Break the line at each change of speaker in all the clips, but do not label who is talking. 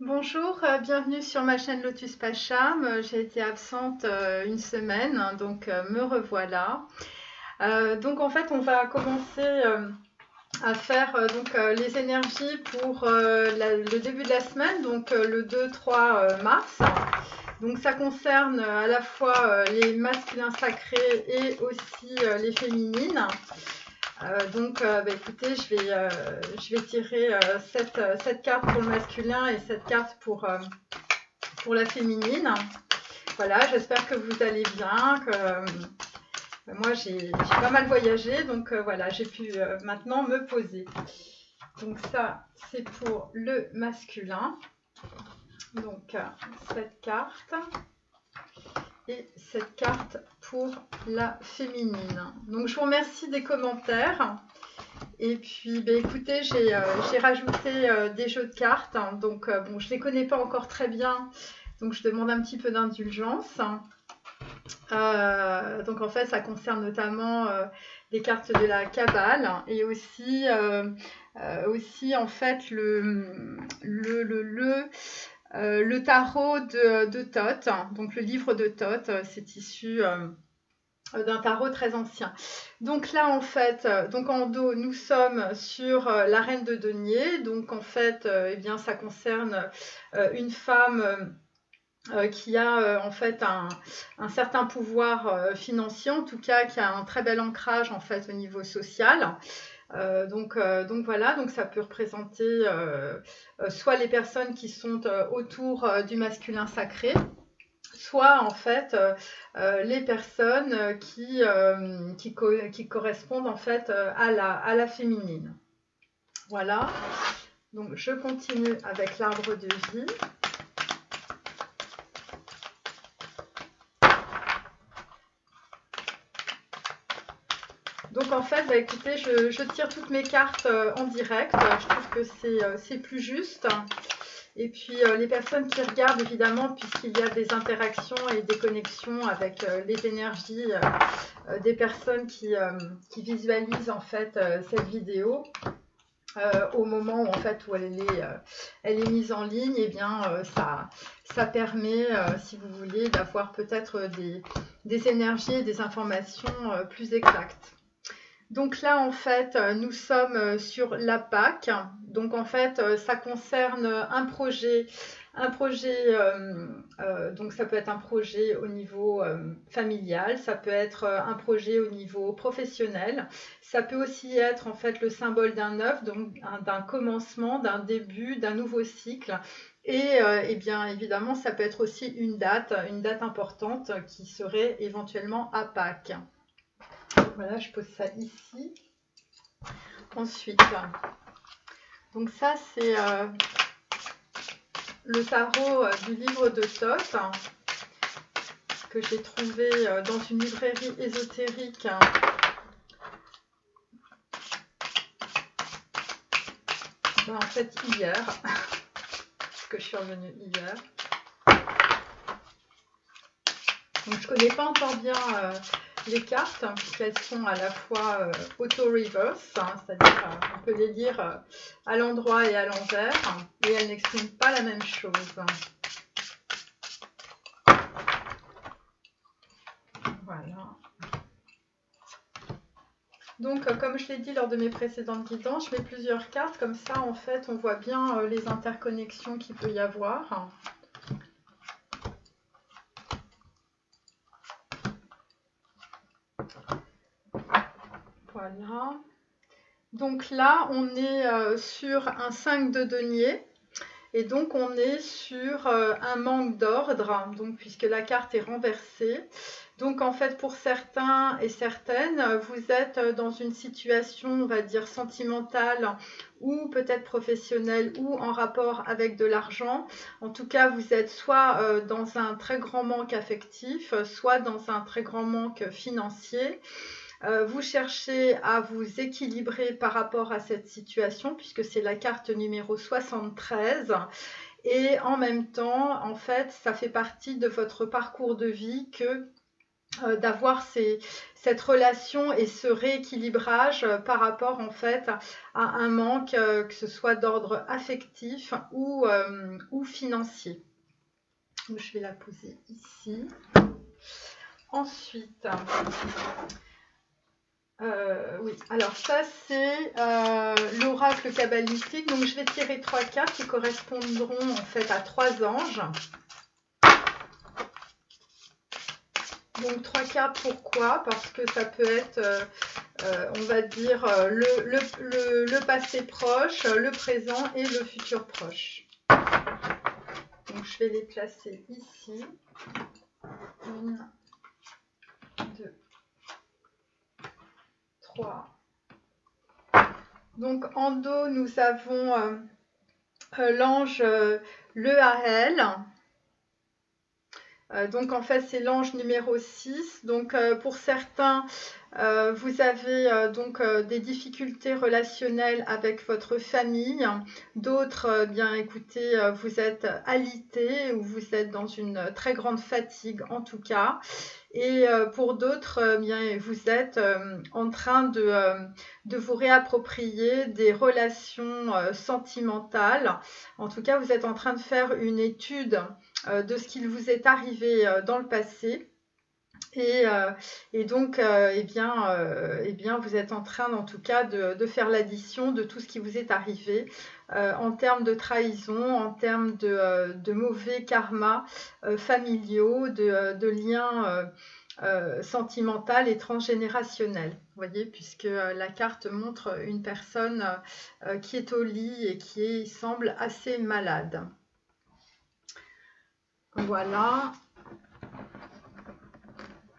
Bonjour, bienvenue sur ma chaîne Lotus Pacham. J'ai été absente une semaine, hein, donc me revoilà. Donc en fait, on va commencer à faire les énergies pour le début de la semaine, donc le 2-3 mars. Donc ça concerne à la fois les masculins sacrés et aussi les féminines. Écoutez, je vais tirer cette carte pour le masculin et cette carte pour la féminine. Voilà, j'espère que vous allez bien, moi j'ai pas mal voyagé, donc voilà, j'ai pu maintenant me poser. Donc ça, c'est pour le masculin. Donc cette carte et cette carte pour la féminine. Donc je vous remercie des commentaires. Et puis, écoutez, j'ai rajouté des jeux de cartes. Donc, bon, je ne les connais pas encore très bien. Donc, je demande un petit peu d'indulgence. Donc, en fait, ça concerne notamment les cartes de la Kabbale et aussi, en fait, le tarot de Thoth. Donc, le livre de Thoth, c'est issu d'un tarot très ancien. Donc là, en fait, donc en dos, nous sommes sur la reine de denier. Donc en fait, eh bien, ça concerne une femme qui a en fait un certain pouvoir financier, en tout cas, qui a un très bel ancrage en fait au niveau social. Donc voilà, donc ça peut représenter soit les personnes qui sont autour du masculin sacré, soit en fait les personnes qui correspondent en fait à la féminine. Voilà, donc je continue avec l'arbre de vie. Donc en fait, écoutez, je tire toutes mes cartes en direct, je trouve que c'est plus juste. Et puis les personnes qui regardent, évidemment, puisqu'il y a des interactions et des connexions avec les énergies des personnes qui visualisent en fait cette vidéo, au moment où, en fait, où elle est mise en ligne, et bien ça permet, si vous voulez, d'avoir peut-être des énergies et des informations plus exactes. Donc là, en fait, nous sommes sur la Pâque. Donc en fait, ça concerne un projet. Donc ça peut être un projet au niveau familial, ça peut être un projet au niveau professionnel. Ça peut aussi être en fait le symbole d'un œuf, donc d'un commencement, d'un début, d'un nouveau cycle. Et bien évidemment, ça peut être aussi une date importante qui serait éventuellement à Pâques. Voilà, je pose ça ici. Ensuite, donc ça c'est le tarot du livre de Thoth que j'ai trouvé dans une librairie ésotérique. En fait hier, parce que je suis revenue hier. Donc je connais pas encore bien les cartes, puisqu'elles sont à la fois auto-reverse, c'est-à-dire on peut les lire à l'endroit et à l'envers, et elles n'expriment pas la même chose. Voilà. Donc, comme je l'ai dit lors de mes précédentes guidances, je mets plusieurs cartes, comme ça, en fait, on voit bien les interconnexions qu'il peut y avoir. Voilà. Donc là, on est sur un 5 de denier. Et donc, on est sur un manque d'ordre, donc puisque la carte est renversée. Donc, en fait, pour certains et certaines, vous êtes dans une situation, on va dire, sentimentale ou peut-être professionnelle ou en rapport avec de l'argent. En tout cas, vous êtes soit dans un très grand manque affectif, soit dans un très grand manque financier. Vous cherchez à vous équilibrer par rapport à cette situation, puisque c'est la carte numéro 73. Et en même temps, en fait, ça fait partie de votre parcours de vie que d'avoir cette relation et ce rééquilibrage par rapport en fait à un manque, que ce soit d'ordre affectif ou financier. Donc, je vais la poser ici. Ensuite, oui, alors ça c'est l'oracle kabbalistique. Donc je vais tirer 3 cartes qui correspondront en fait à 3 anges. Donc 3 cartes, pourquoi? Parce que ça peut être, on va dire, le passé proche, le présent et le futur proche. Donc je vais les placer ici. 1, 2, 3. Donc en dos, nous avons l'ange Lehael. Donc en fait c'est l'ange numéro 6. Donc pour certains, vous avez donc des difficultés relationnelles avec votre famille. D'autres, bien écoutez, vous êtes alité ou vous êtes dans une très grande fatigue en tout cas. Et pour d'autres, bien vous êtes en train de vous réapproprier des relations sentimentales. En tout cas, vous êtes en train de faire une étude de ce qu'il vous est arrivé dans le passé. Et donc, eh bien, vous êtes en train, en tout cas, de faire l'addition de tout ce qui vous est arrivé en termes de trahison, en termes de mauvais karma familiaux, de liens sentimentaux et transgénérationnels. Vous voyez, puisque la carte montre une personne qui est au lit et qui semble assez malade. Voilà.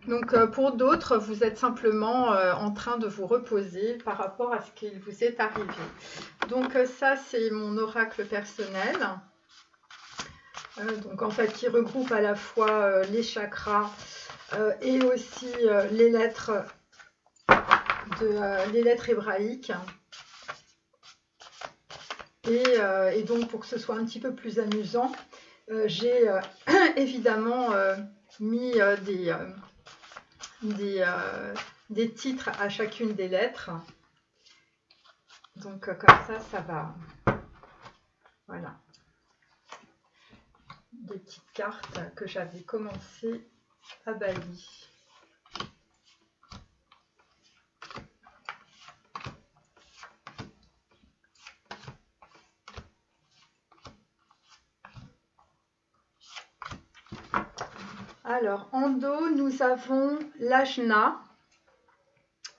Donc pour d'autres, vous êtes simplement en train de vous reposer par rapport à ce qu'il vous est arrivé. Donc ça, c'est mon oracle personnel. Donc en fait, qui regroupe à la fois les chakras et aussi les lettres hébraïques. Et donc pour que ce soit un petit peu plus amusant, j'ai évidemment mis des titres à chacune des lettres. Donc comme ça va. Voilà. Des petites cartes que j'avais commencé à Bali. Alors, en dos, nous avons l'Ajna,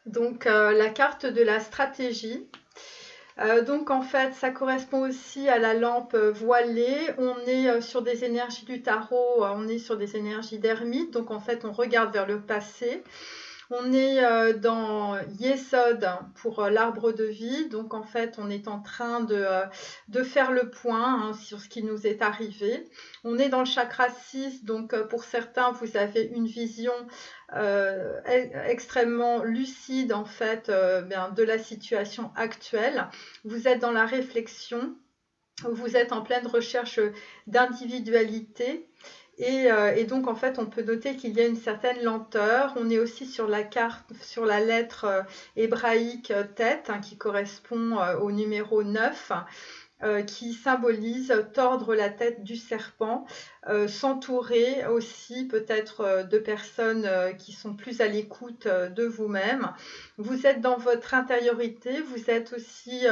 donc la carte de la stratégie. Donc, en fait, ça correspond aussi à la lampe voilée. On est sur des énergies du tarot, on est sur des énergies d'ermite. Donc, en fait, on regarde vers le passé. On est dans Yesod pour l'arbre de vie. Donc, en fait, on est en train de faire le point sur ce qui nous est arrivé. On est dans le chakra 6. Donc, pour certains, vous avez une vision extrêmement lucide, en fait, de la situation actuelle. Vous êtes dans la réflexion. Vous êtes en pleine recherche d'individualité. Et donc, en fait, on peut noter qu'il y a une certaine lenteur. On est aussi sur la carte, sur la lettre hébraïque tête, qui correspond au numéro 9, qui symbolise tordre la tête du serpent, s'entourer aussi peut-être de personnes qui sont plus à l'écoute de vous-même. Vous êtes dans votre intériorité, vous êtes aussi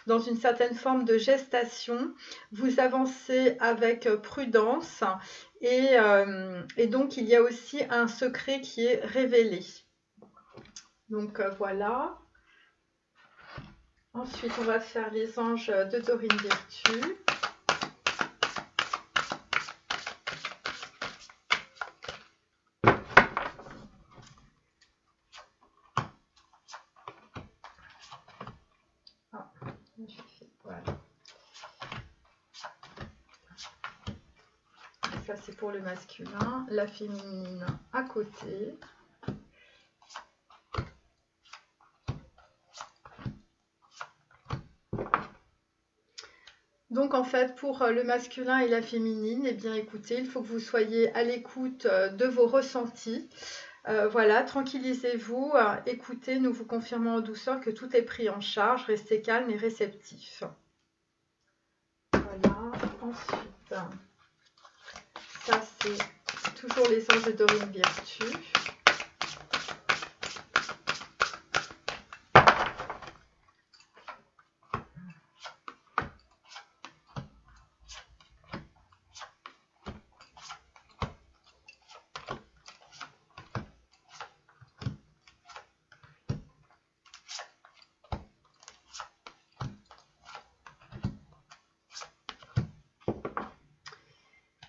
dans une certaine forme de gestation. Vous avancez avec prudence. Et donc, il y a aussi un secret qui est révélé. Donc, voilà. Ensuite, on va faire les anges de Dorine Virtue. Ah, voilà. Ça, c'est pour le masculin. La féminine à côté. Donc en fait, pour le masculin et la féminine, eh bien écoutez, il faut que vous soyez à l'écoute de vos ressentis. Voilà, tranquillisez-vous, écoutez, nous vous confirmons en douceur que tout est pris en charge, restez calme et réceptif. Voilà, ensuite, ça c'est toujours les anges de Dorine Virtue.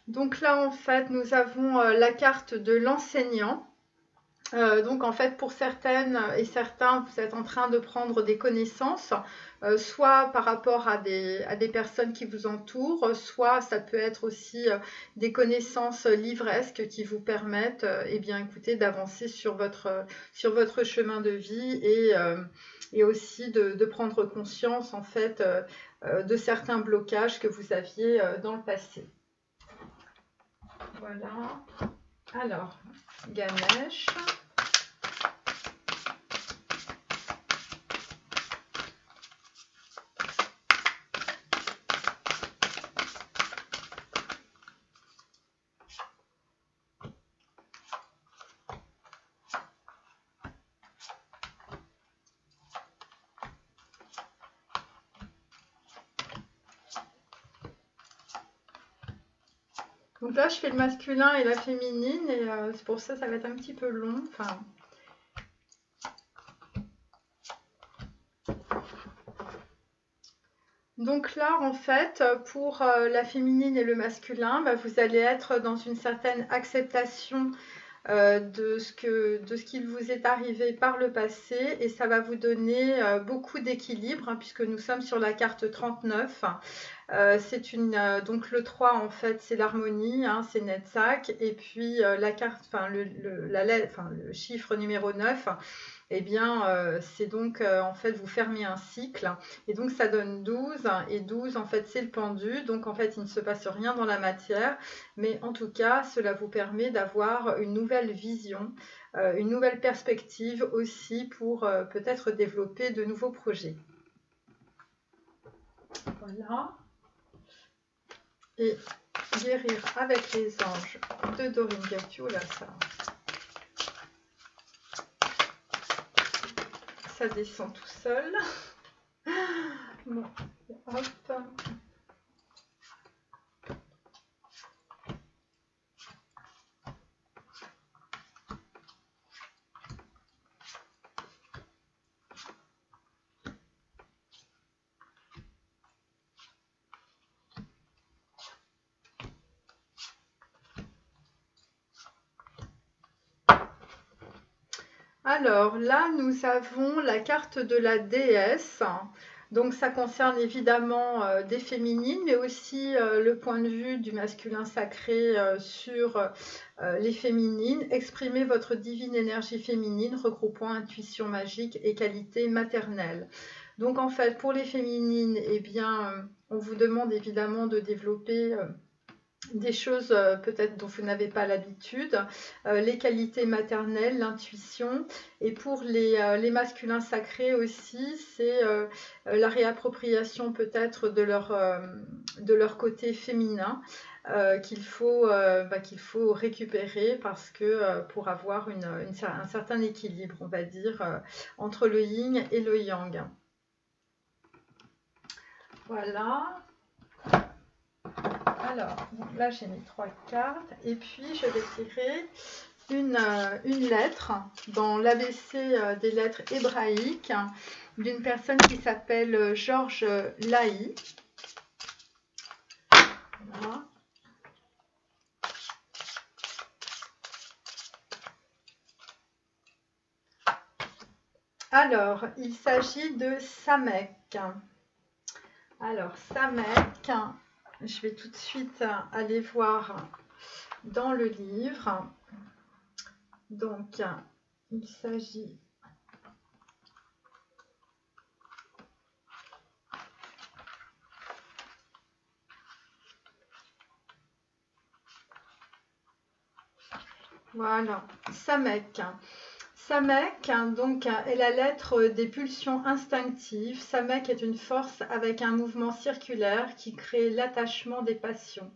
Donc là, en fait, nous avons la carte de l'enseignant. Donc en fait, pour certaines et certains, vous êtes en train de prendre des connaissances, soit par rapport à des personnes qui vous entourent, soit ça peut être aussi des connaissances livresques qui vous permettent, eh bien, écoutez, d'avancer sur votre chemin de vie et aussi de prendre conscience en fait de certains blocages que vous aviez dans le passé. Voilà. Alors, Ganesh. Donc là, je fais le masculin et la féminine et c'est pour ça que ça va être un petit peu long. Enfin, donc là, en fait, pour la féminine et le masculin, bah, vous allez être dans une certaine acceptation de ce qu'il vous est arrivé par le passé et ça va vous donner beaucoup d'équilibre hein, puisque nous sommes sur la carte 39. Donc le 3 en fait c'est l'harmonie, hein, c'est Netzach et puis la carte, enfin le chiffre numéro 9, eh bien c'est donc en fait vous fermez un cycle et donc ça donne 12 et 12 en fait c'est le pendu, donc en fait il ne se passe rien dans la matière mais en tout cas cela vous permet d'avoir une nouvelle vision, une nouvelle perspective aussi pour peut-être développer de nouveaux projets. Voilà. Et guérir avec les anges de Dorine Virtue. Là, ça descend tout seul. Bon, hop. Alors là, nous avons la carte de la déesse. Donc ça concerne évidemment des féminines, mais aussi le point de vue du masculin sacré sur les féminines. Exprimez votre divine énergie féminine, regroupant intuition magique et qualité maternelle. Donc en fait, pour les féminines, eh bien, on vous demande évidemment de développer des choses peut-être dont vous n'avez pas l'habitude, les qualités maternelles, l'intuition. Et pour les masculins sacrés aussi, c'est la réappropriation peut-être de leur côté féminin qu'il faut récupérer parce que pour avoir un certain équilibre, on va dire, entre le yin et le yang. Voilà. Alors, là j'ai mis 3 cartes et puis je vais tirer une lettre dans l'ABC des lettres hébraïques d'une personne qui s'appelle Georges Laï. Voilà. Alors, il s'agit de Samek. Alors, Samek, je vais tout de suite aller voir dans le livre. Donc, il s'agit Voilà, Samek. Samek, donc, est la lettre des pulsions instinctives. Samek est une force avec un mouvement circulaire qui crée l'attachement des passions.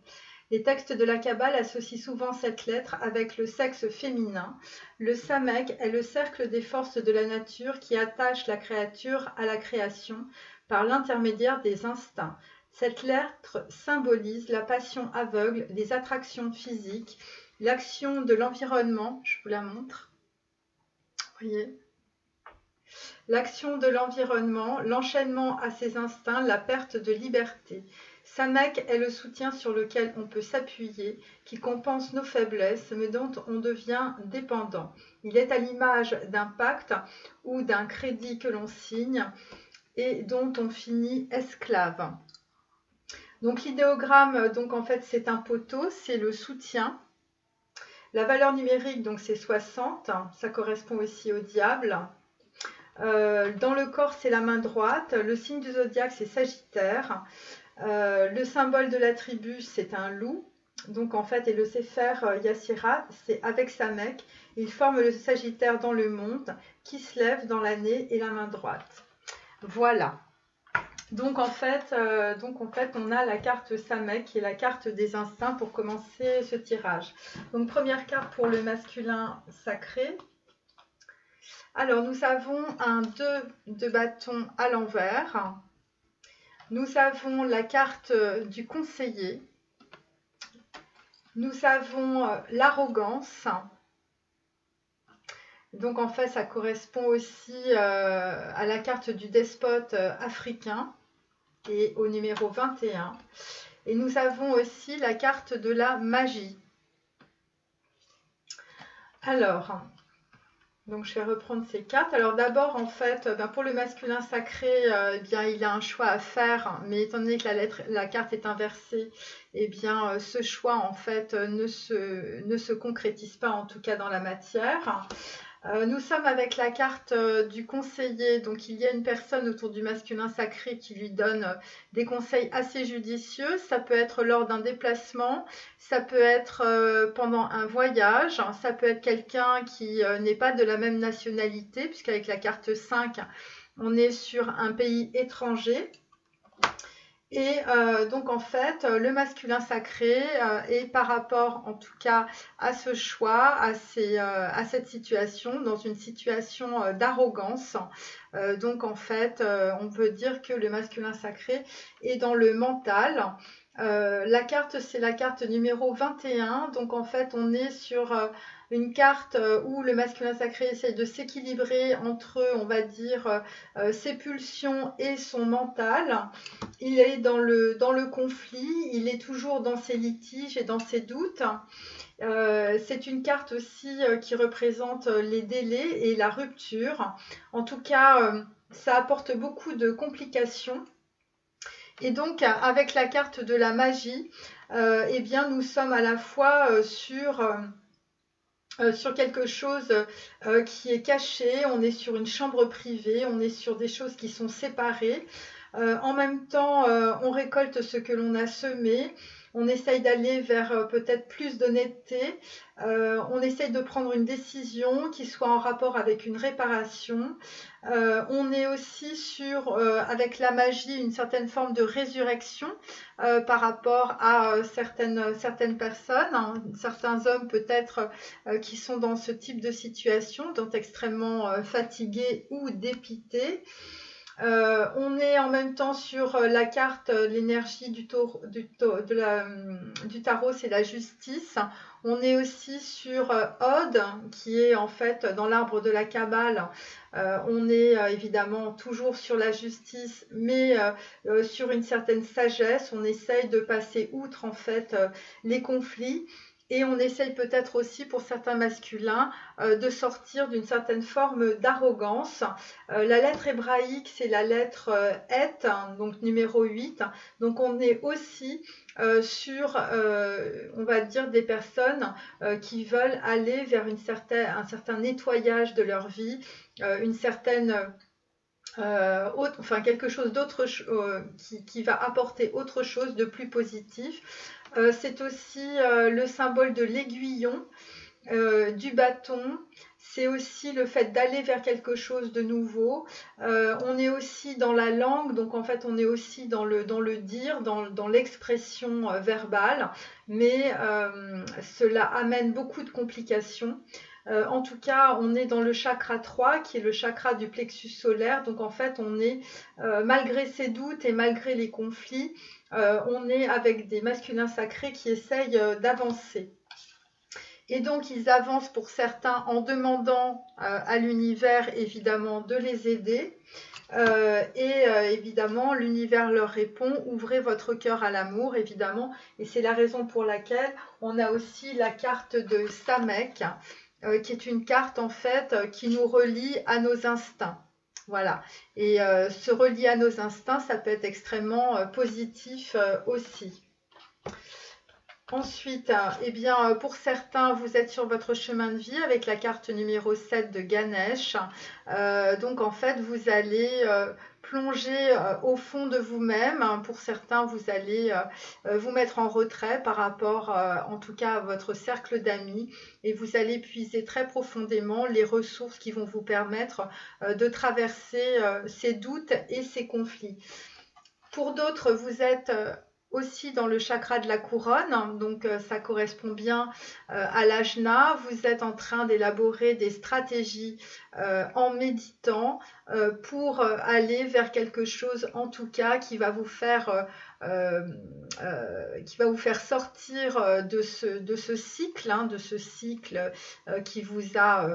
Les textes de la Kabbale associent souvent cette lettre avec le sexe féminin. Le Samek est le cercle des forces de la nature qui attache la créature à la création par l'intermédiaire des instincts. Cette lettre symbolise la passion aveugle, les attractions physiques, l'action de l'environnement, je vous la montre, voyez, l'action de l'environnement, l'enchaînement à ses instincts, la perte de liberté. Samek est le soutien sur lequel on peut s'appuyer, qui compense nos faiblesses, mais dont on devient dépendant. Il est à l'image d'un pacte ou d'un crédit que l'on signe et dont on finit esclave. Donc l'idéogramme, donc en fait c'est un poteau, c'est le soutien. La valeur numérique, donc c'est 60, ça correspond aussi au diable. Dans le corps, c'est la main droite. Le signe du zodiaque, c'est Sagittaire. Le symbole de la tribu, c'est un loup. Donc en fait, et le Sefer Yassirat, c'est avec Samek. Il forme le Sagittaire dans le monde, qui se lève dans l'année et la main droite. Voilà. Donc en fait, on a la carte Samek, qui est la carte des instincts pour commencer ce tirage. Donc première carte pour le masculin sacré. Alors nous avons un 2 de bâton à l'envers. Nous avons la carte du conseiller. Nous avons l'arrogance. Donc en fait, ça correspond aussi à la carte du despote africain et au numéro 21. Et nous avons aussi la carte de la magie. Alors, donc je vais reprendre ces cartes. Alors d'abord, en fait, pour le masculin sacré, bien, il a un choix à faire, mais étant donné que la carte est inversée, eh bien, ce choix, en fait, ne se concrétise pas, en tout cas dans la matière. Nous sommes avec la carte du conseiller, donc il y a une personne autour du masculin sacré qui lui donne des conseils assez judicieux. Ça peut être lors d'un déplacement, ça peut être pendant un voyage, ça peut être quelqu'un qui n'est pas de la même nationalité, puisqu'avec la carte 5, on est sur un pays étranger. Et donc en fait, le masculin sacré est par rapport en tout cas à ce choix, à cette situation, dans une situation d'arrogance. Donc en fait, on peut dire que le masculin sacré est dans le mental. La carte, c'est la carte numéro 21. Donc en fait, on est sur une carte où le masculin sacré essaye de s'équilibrer entre, on va dire, ses pulsions et son mental. Il est dans le conflit, il est toujours dans ses litiges et dans ses doutes. C'est une carte aussi qui représente les délais et la rupture. En tout cas, ça apporte beaucoup de complications. Et donc, avec la carte de la magie, eh bien, nous sommes à la fois sur quelque chose qui est caché, on est sur une chambre privée, on est sur des choses qui sont séparées. En même temps, on récolte ce que l'on a semé. On essaye d'aller vers peut-être plus d'honnêteté. On essaye de prendre une décision qui soit en rapport avec une réparation. On est aussi sur, avec la magie, une certaine forme de résurrection par rapport à certaines personnes, hein, certains hommes peut-être qui sont dans ce type de situation, donc extrêmement fatigués ou dépités. On est en même temps sur la carte, l'énergie du tarot, c'est la justice. On est aussi sur Od, qui est en fait dans l'arbre de la Kabbale. On est évidemment toujours sur la justice, mais sur une certaine sagesse. On essaye de passer outre en fait les conflits. Et on essaye peut-être aussi pour certains masculins de sortir d'une certaine forme d'arrogance. La lettre hébraïque, c'est la lettre Et, donc numéro 8. Donc on est aussi sur, on va dire, des personnes qui veulent aller vers un certain nettoyage de leur vie, une certaine... quelque chose d'autre qui va apporter autre chose de plus positif. C'est aussi le symbole de l'aiguillon. du bâton, c'est aussi le fait d'aller vers quelque chose de nouveau. On est aussi dans la langue, donc en fait on est aussi dans le dire, dans l'expression verbale, mais cela amène beaucoup de complications. En tout cas, on est dans le chakra 3, qui est le chakra du plexus solaire. Donc en fait, on est, malgré ses doutes et malgré les conflits, on est avec des masculins sacrés qui essayent d'avancer. Et donc, ils avancent pour certains en demandant à l'univers, évidemment, de les aider. Évidemment, l'univers leur répond, ouvrez votre cœur à l'amour, évidemment. Et c'est la raison pour laquelle on a aussi la carte de Samek, qui est une carte, en fait, qui nous relie à nos instincts. Voilà. Et se relier à nos instincts, ça peut être extrêmement positif aussi. Ensuite, eh bien, pour certains, vous êtes sur votre chemin de vie avec la carte numéro 7 de Ganesh. Donc, en fait, vous allez plonger au fond de vous-même. Pour certains, vous allez vous mettre en retrait par rapport, en tout cas, à votre cercle d'amis. Et vous allez puiser très profondément les ressources qui vont vous permettre de traverser ces doutes et ces conflits. Pour d'autres, vous êtes aussi dans le chakra de la couronne, donc ça correspond bien à l'ajna. Vous êtes en train d'élaborer des stratégies en méditant pour aller vers quelque chose, en tout cas, qui va vous faire sortir de ce cycle, de ce cycle qui vous a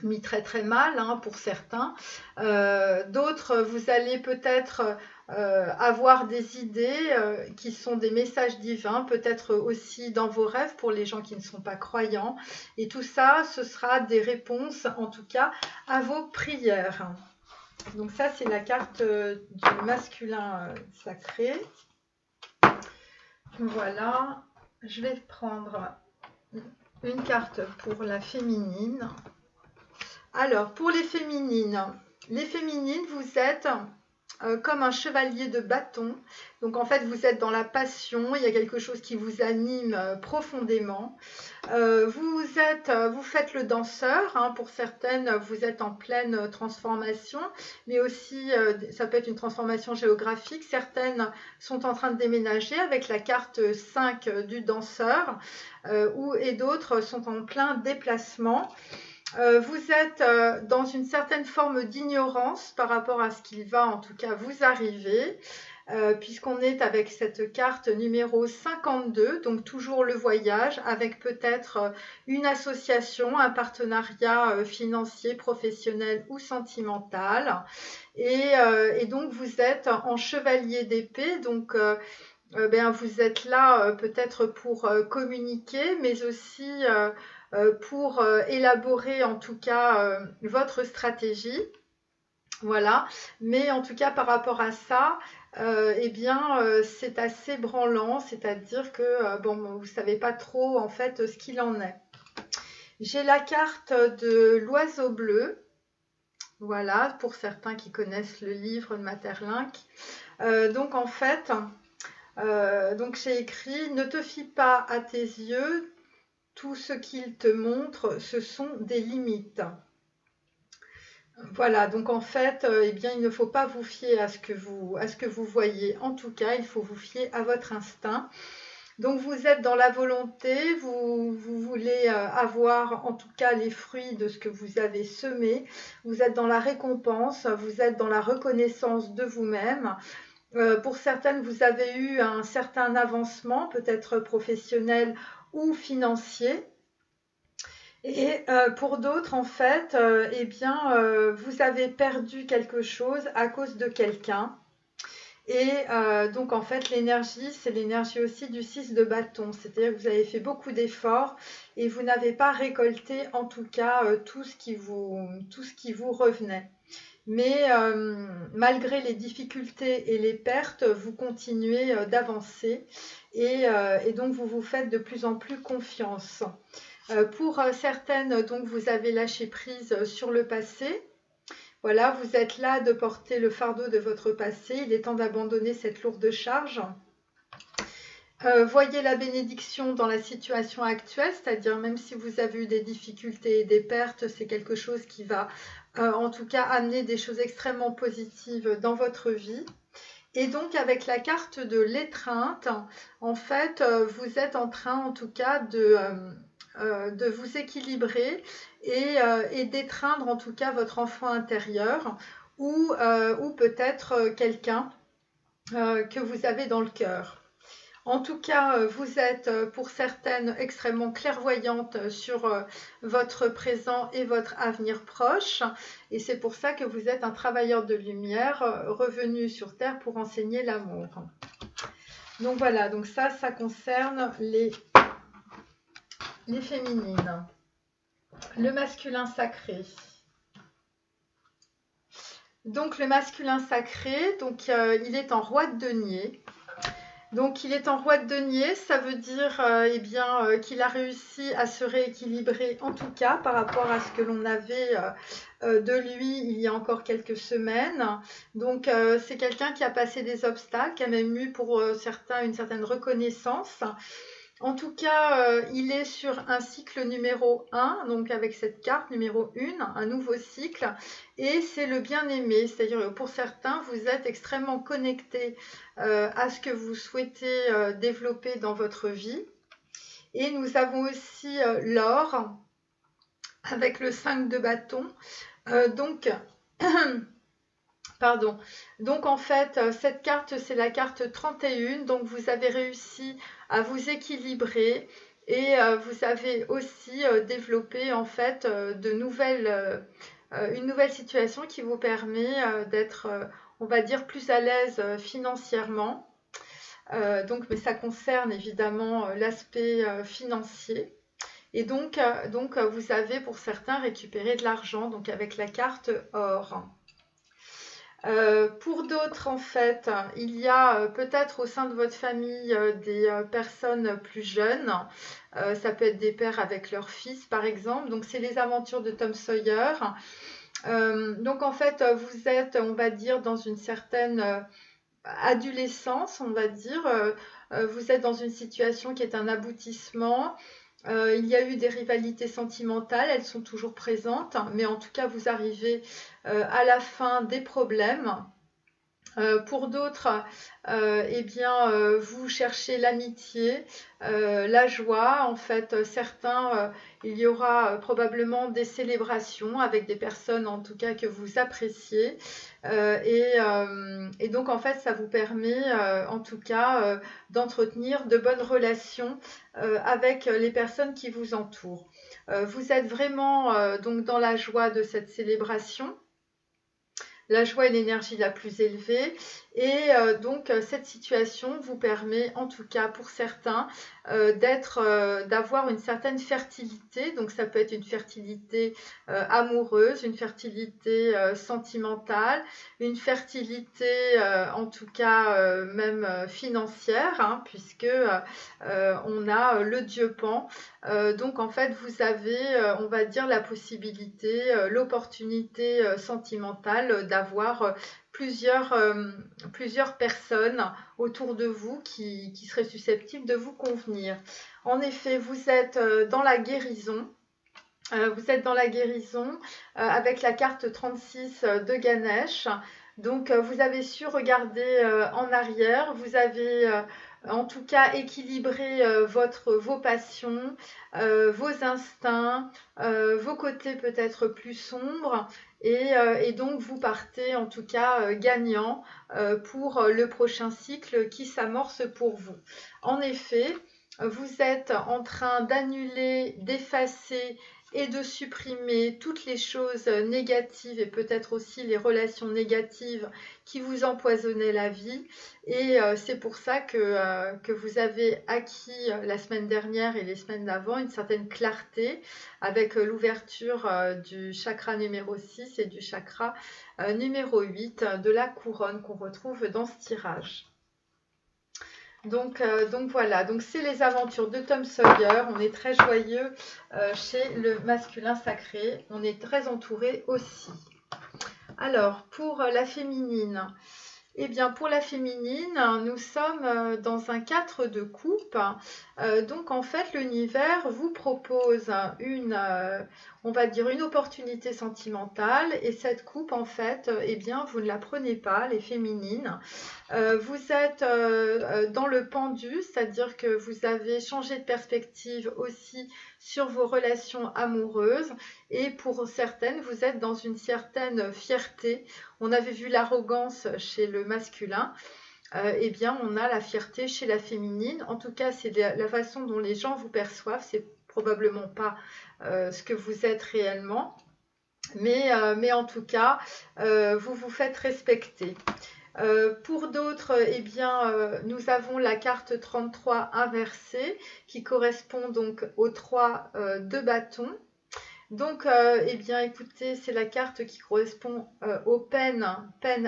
mis très très mal pour certains. D'autres, vous allez peut-être avoir des idées qui sont des messages divins, peut-être aussi dans vos rêves pour les gens qui ne sont pas croyants. Et tout ça, ce sera des réponses, en tout cas, à vos prières. Donc ça, c'est la carte du masculin sacré. Voilà. Je vais prendre une carte pour la féminine. Alors, pour les féminines, vous êtes comme un chevalier de bâton. Donc, en fait, vous êtes dans la passion. Il y a quelque chose qui vous anime profondément. Vous faites le danseur. Pour certaines, vous êtes en pleine transformation. Mais aussi, ça peut être une transformation géographique. Certaines sont en train de déménager avec la carte 5 du danseur. Et d'autres sont en plein déplacement. Vous êtes dans une certaine forme d'ignorance par rapport à ce qui va en tout cas vous arriver, puisqu'on est avec cette carte numéro 52, donc toujours le voyage, avec peut-être une association, un partenariat financier, professionnel ou sentimental. Et donc vous êtes en chevalier d'épée, donc vous êtes là peut-être pour communiquer, mais aussi pour élaborer en tout cas votre stratégie. Voilà, mais en tout cas par rapport à ça, c'est assez branlant, c'est-à-dire que vous ne savez pas trop en fait ce qu'il en est. J'ai la carte de l'oiseau bleu, voilà, pour certains qui connaissent le livre de Maeterlinck. Donc en fait, j'ai écrit « Ne te fie pas à tes yeux, tout ce qu'il te montre, ce sont des limites. » Voilà, donc en fait, il ne faut pas vous fier à ce que vous voyez. En tout cas, il faut vous fier à votre instinct. Donc vous êtes dans la volonté, vous voulez avoir en tout cas les fruits de ce que vous avez semé. Vous êtes dans la récompense, vous êtes dans la reconnaissance de vous-même. Pour certaines, vous avez eu un certain avancement, peut-être professionnel ou financier. Et pour d'autres, en fait, vous avez perdu quelque chose à cause de quelqu'un. Et donc, en fait, l'énergie, c'est l'énergie aussi du 6 de bâton. C'est-à-dire que vous avez fait beaucoup d'efforts et vous n'avez pas récolté, en tout cas, tout ce qui vous revenait. Mais malgré les difficultés et les pertes, vous continuez d'avancer et donc vous vous faites de plus en plus confiance. Pour certaines, donc vous avez lâché prise sur le passé. Voilà, vous êtes là de porter le fardeau de votre passé. Il est temps d'abandonner cette lourde charge. Voyez la bénédiction dans la situation actuelle, c'est-à-dire même si vous avez eu des difficultés et des pertes, c'est quelque chose qui va en tout cas amener des choses extrêmement positives dans votre vie. Et donc avec la carte de l'étreinte, en fait, vous êtes en train en tout cas de vous équilibrer et d'étreindre en tout cas votre enfant intérieur ou peut-être quelqu'un que vous avez dans le cœur. En tout cas, vous êtes pour certaines extrêmement clairvoyantes sur votre présent et votre avenir proche. Et c'est pour ça que vous êtes un travailleur de lumière revenu sur Terre pour enseigner l'amour. Donc voilà, donc ça concerne les féminines. Le masculin sacré. Donc le masculin sacré, donc il est en roi de denier. Donc il est en roi de denier, ça veut dire qu'il a réussi à se rééquilibrer en tout cas par rapport à ce que l'on avait de lui il y a encore quelques semaines. Donc c'est quelqu'un qui a passé des obstacles, qui a même eu pour certains une certaine reconnaissance. En tout cas, il est sur un cycle numéro 1, donc avec cette carte numéro 1, un nouveau cycle, et c'est le bien-aimé, c'est-à-dire que pour certains, vous êtes extrêmement connecté à ce que vous souhaitez développer dans votre vie. Et nous avons aussi l'or, avec le 5 de bâton. Pardon. Donc en fait, cette carte, c'est la carte 31. Donc vous avez réussi à vous équilibrer et vous avez aussi développé en fait une nouvelle situation qui vous permet d'être, on va dire, plus à l'aise financièrement. Mais ça concerne évidemment l'aspect financier. Et donc, vous avez pour certains récupéré de l'argent, donc avec la carte or. Pour d'autres, en fait, il y a peut-être au sein de votre famille des personnes plus jeunes. Ça peut être des pères avec leurs fils, par exemple. Donc, c'est les aventures de Tom Sawyer. Donc, en fait, vous êtes, on va dire, dans une certaine adolescence, on va dire. Vous êtes dans une situation qui est un aboutissement. Il y a eu des rivalités sentimentales, elles sont toujours présentes, mais en tout cas, vous arrivez à la fin des problèmes. Pour d'autres, vous cherchez l'amitié, la joie. En fait, certains, il y aura probablement des célébrations avec des personnes, en tout cas, que vous appréciez. Et donc, en fait, ça vous permet, en tout cas, d'entretenir de bonnes relations avec les personnes qui vous entourent. Vous êtes vraiment donc dans la joie de cette célébration. La joie est l'énergie la plus élevée et donc cette situation vous permet en tout cas pour certains d'avoir une certaine fertilité. Donc ça peut être une fertilité amoureuse, une fertilité sentimentale, une fertilité en tout cas même financière, hein, puisque on a le dieu Pan. Donc en fait vous avez on va dire la possibilité, l'opportunité sentimentale d'avoir plusieurs personnes autour de vous qui seraient susceptibles de vous convenir. En effet, vous êtes dans la guérison. Vous êtes dans la guérison avec la carte 36 de Ganesh. Donc, vous avez su regarder en arrière. Vous avez en tout cas équilibré vos passions, vos instincts, vos côtés peut-être plus sombres. Et donc, vous partez en tout cas gagnant pour le prochain cycle qui s'amorce pour vous. En effet, vous êtes en train d'annuler, d'effacer et de supprimer toutes les choses négatives et peut-être aussi les relations négatives qui vous empoisonnaient la vie. Et c'est pour ça que vous avez acquis la semaine dernière et les semaines d'avant une certaine clarté avec l'ouverture du chakra numéro 6 et du chakra numéro 8 de la couronne qu'on retrouve dans ce tirage. Donc voilà, donc c'est les aventures de Tom Sawyer. On est très joyeux chez le masculin sacré. On est très entouré aussi. Alors, pour la féminine, Eh bien, pour la féminine, nous sommes dans un 4 de coupe. Donc, en fait, l'univers vous propose on va dire, une opportunité sentimentale. Et cette coupe, en fait, eh bien, vous ne la prenez pas, les féminines. Vous êtes dans le pendu, c'est-à-dire que vous avez changé de perspective aussi sur vos relations amoureuses. Et pour certaines, vous êtes dans une certaine fierté. On avait vu l'arrogance chez le masculin. Eh bien, on a la fierté chez la féminine. En tout cas, c'est la façon dont les gens vous perçoivent. C'est probablement pas ce que vous êtes réellement. Mais en tout cas, vous vous faites respecter. Pour d'autres, eh bien, nous avons la carte 33 inversée qui correspond donc aux 3 de bâton. Donc, eh bien, écoutez, c'est la carte qui correspond aux peines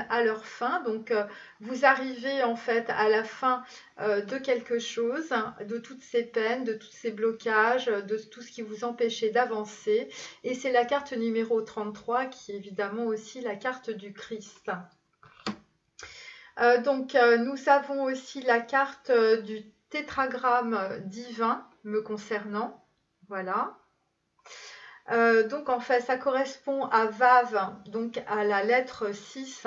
à leur fin. Donc, vous arrivez en fait à la fin de quelque chose, de toutes ces peines, de tous ces blocages, de tout ce qui vous empêchait d'avancer. Et c'est la carte numéro 33 qui est évidemment aussi la carte du Christ. Donc, nous avons aussi la carte du tétragramme divin me concernant. Voilà. Donc, en fait, ça correspond à Vav, donc à la lettre 6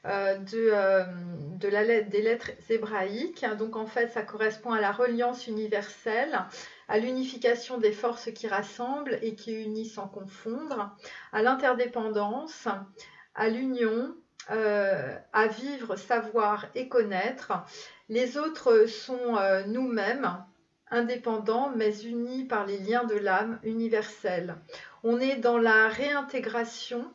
des lettres hébraïques. Donc, en fait, ça correspond à la reliance universelle, à l'unification des forces qui rassemblent et qui unissent sans confondre, à l'interdépendance, à l'union, à vivre, savoir et connaître. Les autres sont nous-mêmes, indépendants mais unis par les liens de l'âme universelle. On est dans la réintégration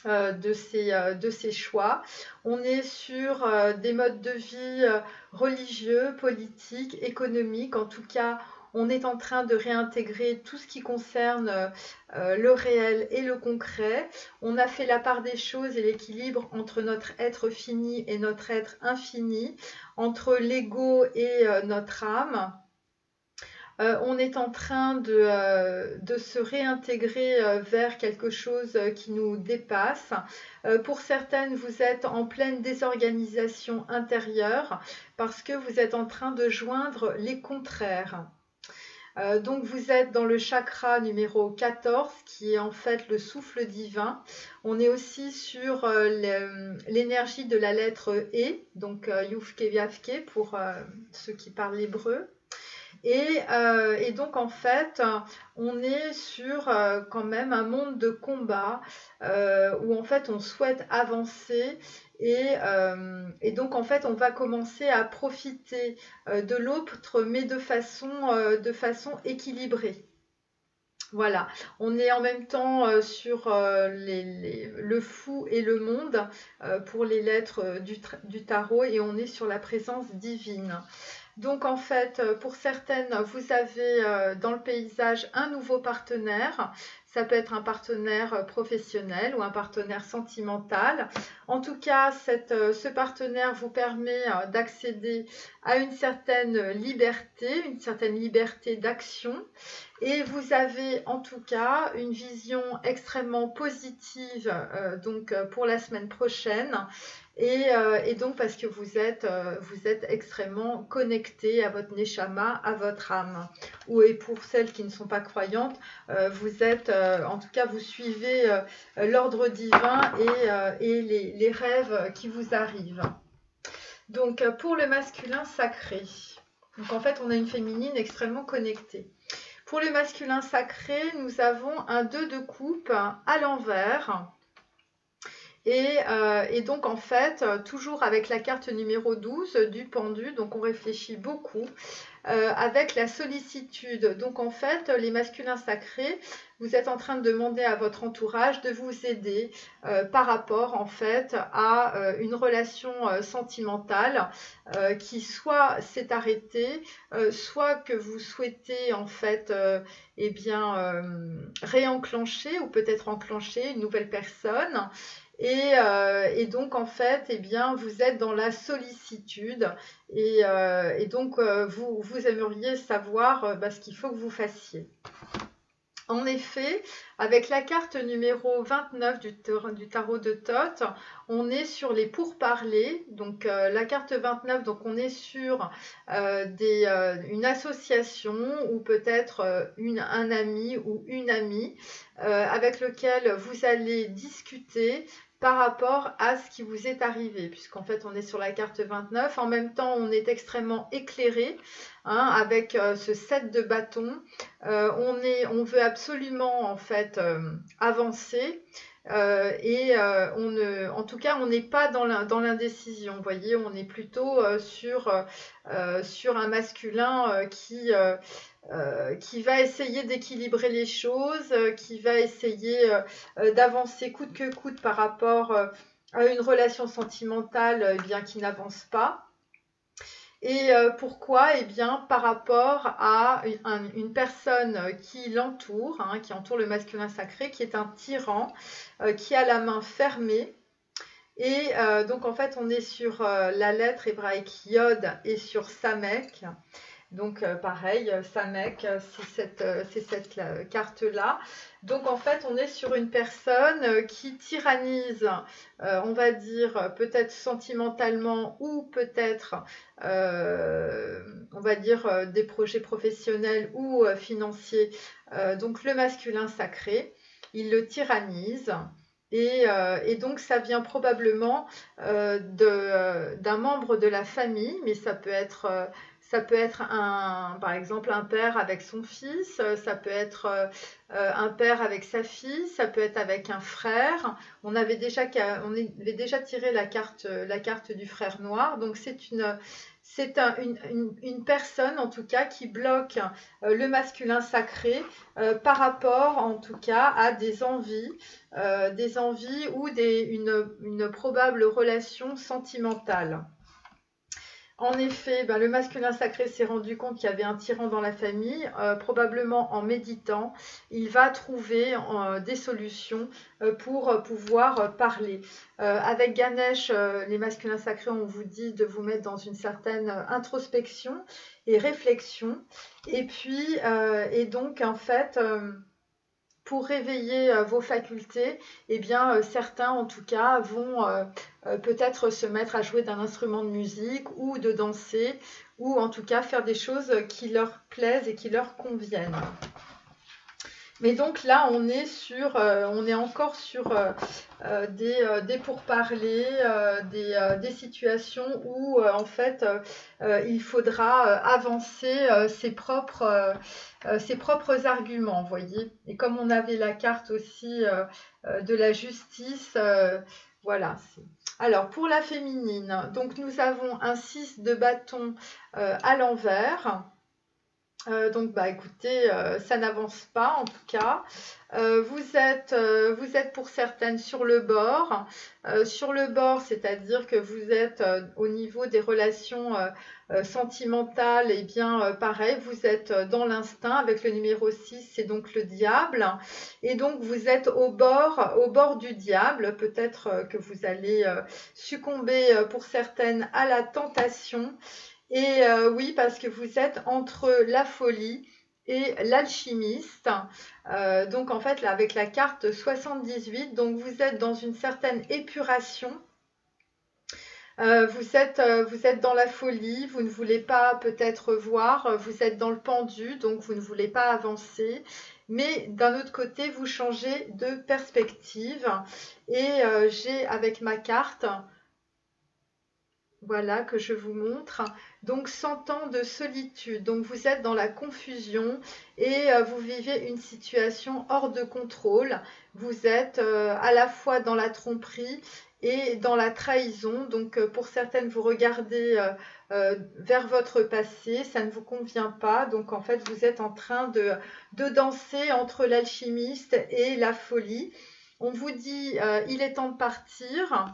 de ces choix. On est sur des modes de vie religieux, politiques, économiques. En tout cas, on est en train de réintégrer tout ce qui concerne le réel et le concret. On a fait la part des choses et l'équilibre entre notre être fini et notre être infini, entre l'ego et notre âme. On est en train de se réintégrer vers quelque chose qui nous dépasse. Pour certaines, vous êtes en pleine désorganisation intérieure parce que vous êtes en train de joindre les contraires. Donc vous êtes dans le chakra numéro 14 qui est en fait le souffle divin. On est aussi sur l'énergie de la lettre E, donc Yufke Viafke pour ceux qui parlent l'hébreu. Et donc en fait, on est sur quand même un monde de combat où en fait on souhaite avancer et donc en fait on va commencer à profiter de l'autre mais de façon équilibrée. Voilà, on est en même temps sur le fou et le monde pour les lettres du tarot et on est sur la présence divine. Donc en fait, pour certaines, vous avez dans le paysage un nouveau partenaire. Ça peut être un partenaire professionnel ou un partenaire sentimental. En tout cas, ce partenaire vous permet d'accéder à une certaine liberté d'action. Et vous avez en tout cas une vision extrêmement positive donc pour la semaine prochaine. Et donc parce que vous êtes extrêmement connecté à votre neshama, à votre âme. Et pour celles qui ne sont pas croyantes, vous êtes, en tout cas, vous suivez l'ordre divin et les rêves qui vous arrivent. Donc pour le masculin sacré, donc en fait on a une féminine extrêmement connectée. Pour le masculin sacré, nous avons un 2 de coupe à l'envers. Et donc en fait, toujours avec la carte numéro 12 du pendu, donc on réfléchit beaucoup, avec la sollicitude. Donc en fait, les masculins sacrés, vous êtes en train de demander à votre entourage de vous aider par rapport en fait à une relation sentimentale qui soit s'est arrêtée, soit que vous souhaitez en fait réenclencher ou peut-être enclencher une nouvelle personne. Et donc en fait, eh bien, vous êtes dans la sollicitude et donc vous aimeriez savoir ce qu'il faut que vous fassiez. En effet, avec la carte numéro 29 du tarot de Thoth, on est sur les pourparlers. Donc la carte 29, donc on est sur une association ou peut-être un ami ou une amie avec lequel vous allez discuter par rapport à ce qui vous est arrivé, puisqu'en fait on est sur la carte 29. En même temps, on est extrêmement éclairé avec ce 7 de bâton. On veut absolument en fait avancer en tout cas on n'est pas dans l'indécision. Vous voyez, on est plutôt sur un masculin qui va essayer d'équilibrer les choses, qui va essayer d'avancer coûte que coûte par rapport à une relation sentimentale bien qui n'avance pas. Et pourquoi? Eh bien, par rapport à une personne qui l'entoure, qui entoure le masculin sacré, qui est un tyran, qui a la main fermée. Et donc, en fait, on est sur la lettre hébraïque Yod et sur Samek. Donc, pareil, Samek, c'est cette carte-là. Donc, en fait, on est sur une personne qui tyrannise, on va dire, peut-être sentimentalement ou peut-être, on va dire, des projets professionnels ou financiers. Donc, le masculin sacré, il le tyrannise. Et donc, ça vient probablement d'un membre de la famille, mais ça peut être par exemple un père avec son fils, ça peut être un père avec sa fille, ça peut être avec un frère. On avait déjà tiré la carte du frère noir. Donc c'est une personne en tout cas qui bloque le masculin sacré par rapport en tout cas à des envies ou une probable relation sentimentale. En effet, le masculin sacré s'est rendu compte qu'il y avait un tyran dans la famille. Probablement en méditant, il va trouver des solutions pour pouvoir parler. Avec Ganesh, les masculins sacrés, on vous dit de vous mettre dans une certaine introspection et réflexion. Et puis, et donc, en fait, pour réveiller vos facultés, eh bien, certains, en tout cas, vont peut-être se mettre à jouer d'un instrument de musique ou de danser, ou en tout cas faire des choses qui leur plaisent et qui leur conviennent. Mais donc là, on est encore sur des pourparlers, des situations où en fait il faudra avancer ses propres arguments, voyez. Et comme on avait la carte aussi de la justice, voilà. Alors pour la féminine, donc nous avons un 6 de bâton à l'envers. Donc écoutez, ça n'avance pas en tout cas. Vous êtes pour certaines sur le bord. Sur le bord, c'est-à-dire que vous êtes au niveau des relations sentimentales, et bien pareil, vous êtes dans l'instinct avec le numéro 6, c'est donc le diable. Et donc vous êtes au bord du diable. Peut-être que vous allez succomber pour certaines à la tentation. Et oui, parce que vous êtes entre la folie et l'alchimiste. Donc en fait, là, avec la carte 78, donc vous êtes dans une certaine épuration. Vous êtes dans la folie, vous ne voulez pas peut-être voir, vous êtes dans le pendu, donc vous ne voulez pas avancer. Mais d'un autre côté, vous changez de perspective. Et j'ai avec ma carte, voilà, que je vous montre. Donc 100 ans de solitude. Donc vous êtes dans la confusion et vous vivez une situation hors de contrôle. Vous êtes à la fois dans la tromperie et dans la trahison. Donc pour certaines, vous regardez vers votre passé, ça ne vous convient pas. Donc en fait, vous êtes en train de danser entre l'alchimiste et la folie. On vous dit, il est temps de partir.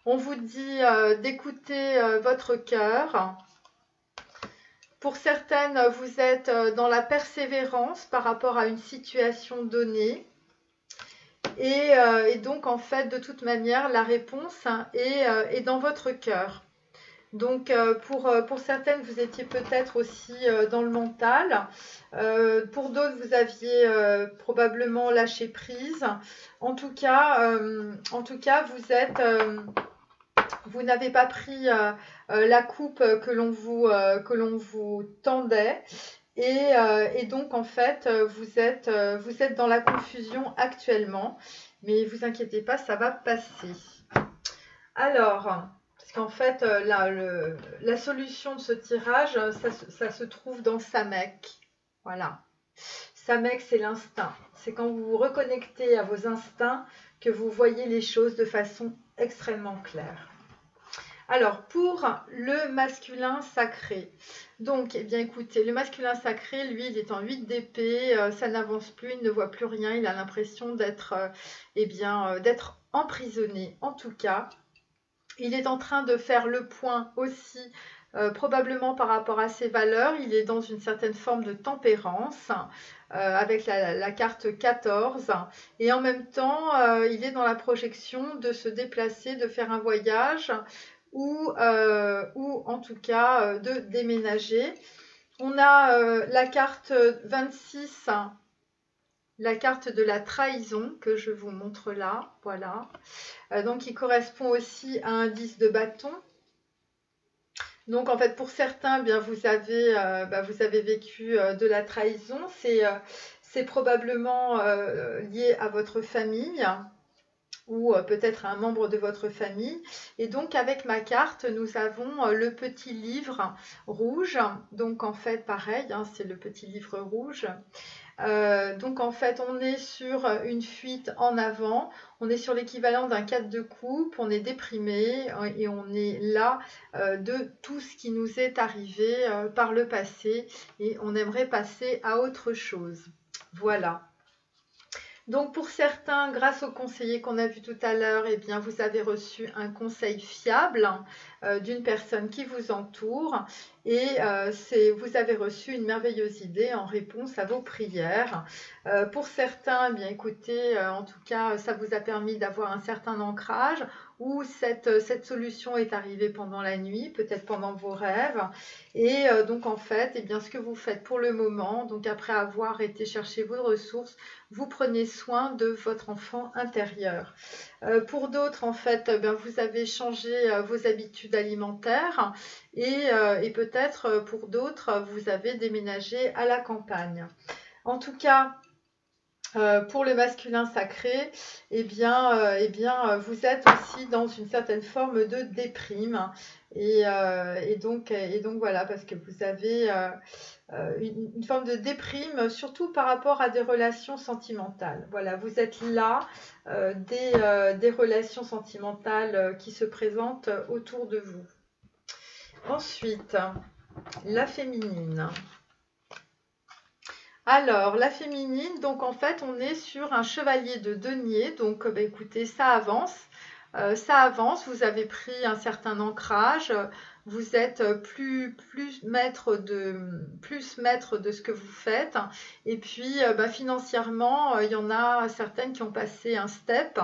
On vous dit d'écouter votre cœur. Pour certaines, vous êtes dans la persévérance par rapport à une situation donnée. Et donc, en fait, de toute manière, la réponse est dans votre cœur. Donc pour certaines, vous étiez peut-être aussi dans le mental. Pour d'autres, vous aviez probablement lâché prise. En tout cas, vous n'avez pas pris la coupe que l'on vous tendait. Et donc, en fait, vous êtes dans la confusion actuellement. Mais vous inquiétez pas, ça va passer. Alors, parce qu'en fait, la solution de ce tirage, ça se trouve dans Samek. Voilà. Samek, c'est l'instinct. C'est quand vous vous reconnectez à vos instincts que vous voyez les choses de façon extrêmement claire. Alors, pour le masculin sacré. Donc, eh bien, écoutez, le masculin sacré, lui, il est en 8 d'épée, ça n'avance plus, il ne voit plus rien, il a l'impression d'être d'être emprisonné. En tout cas, il est en train de faire le point aussi, probablement par rapport à ses valeurs. Il est dans une certaine forme de tempérance, avec la carte 14. Et en même temps, il est dans la projection de se déplacer, de faire un voyage ou en tout cas de déménager. On a la carte 26, la carte de la trahison que je vous montre là, voilà. Donc qui correspond aussi à un 10 de bâton. Donc en fait pour certains, bien vous avez vécu de la trahison. C'est probablement lié à votre famille ou peut-être à un membre de votre famille. Et donc avec ma carte, nous avons le petit livre rouge. Donc en fait pareil, hein, c'est le petit livre rouge. Donc en fait on est sur une fuite en avant, on est sur l'équivalent d'un 4 de coupe, on est déprimé et on est là de tout ce qui nous est arrivé par le passé et on aimerait passer à autre chose. Voilà. Donc pour certains, grâce au conseiller qu'on a vu tout à l'heure, eh bien vous avez reçu un conseil fiable d'une personne qui vous entoure et vous avez reçu une merveilleuse idée en réponse à vos prières. Pour certains, eh bien écoutez, en tout cas, ça vous a permis d'avoir un certain ancrage ou cette solution est arrivée pendant la nuit, peut-être pendant vos rêves. Et donc en fait, eh bien, ce que vous faites pour le moment, donc après avoir été chercher vos ressources, vous prenez soin de votre enfant intérieur. Pour d'autres, en fait, vous avez changé vos habitudes alimentaires et peut-être pour d'autres, vous avez déménagé à la campagne. En tout cas, pour le masculin sacré, vous êtes aussi dans une certaine forme de déprime. Et donc voilà, parce que vous avez une forme de déprime, surtout par rapport à des relations sentimentales. Voilà, vous êtes là, des relations sentimentales qui se présentent autour de vous. Ensuite, la féminine. Alors, la féminine, donc en fait, on est sur un chevalier de denier. Donc, écoutez, ça avance. Vous avez pris un certain ancrage. Vous êtes plus maître de ce que vous faites. Et puis, financièrement, il y en a certaines qui ont passé un step.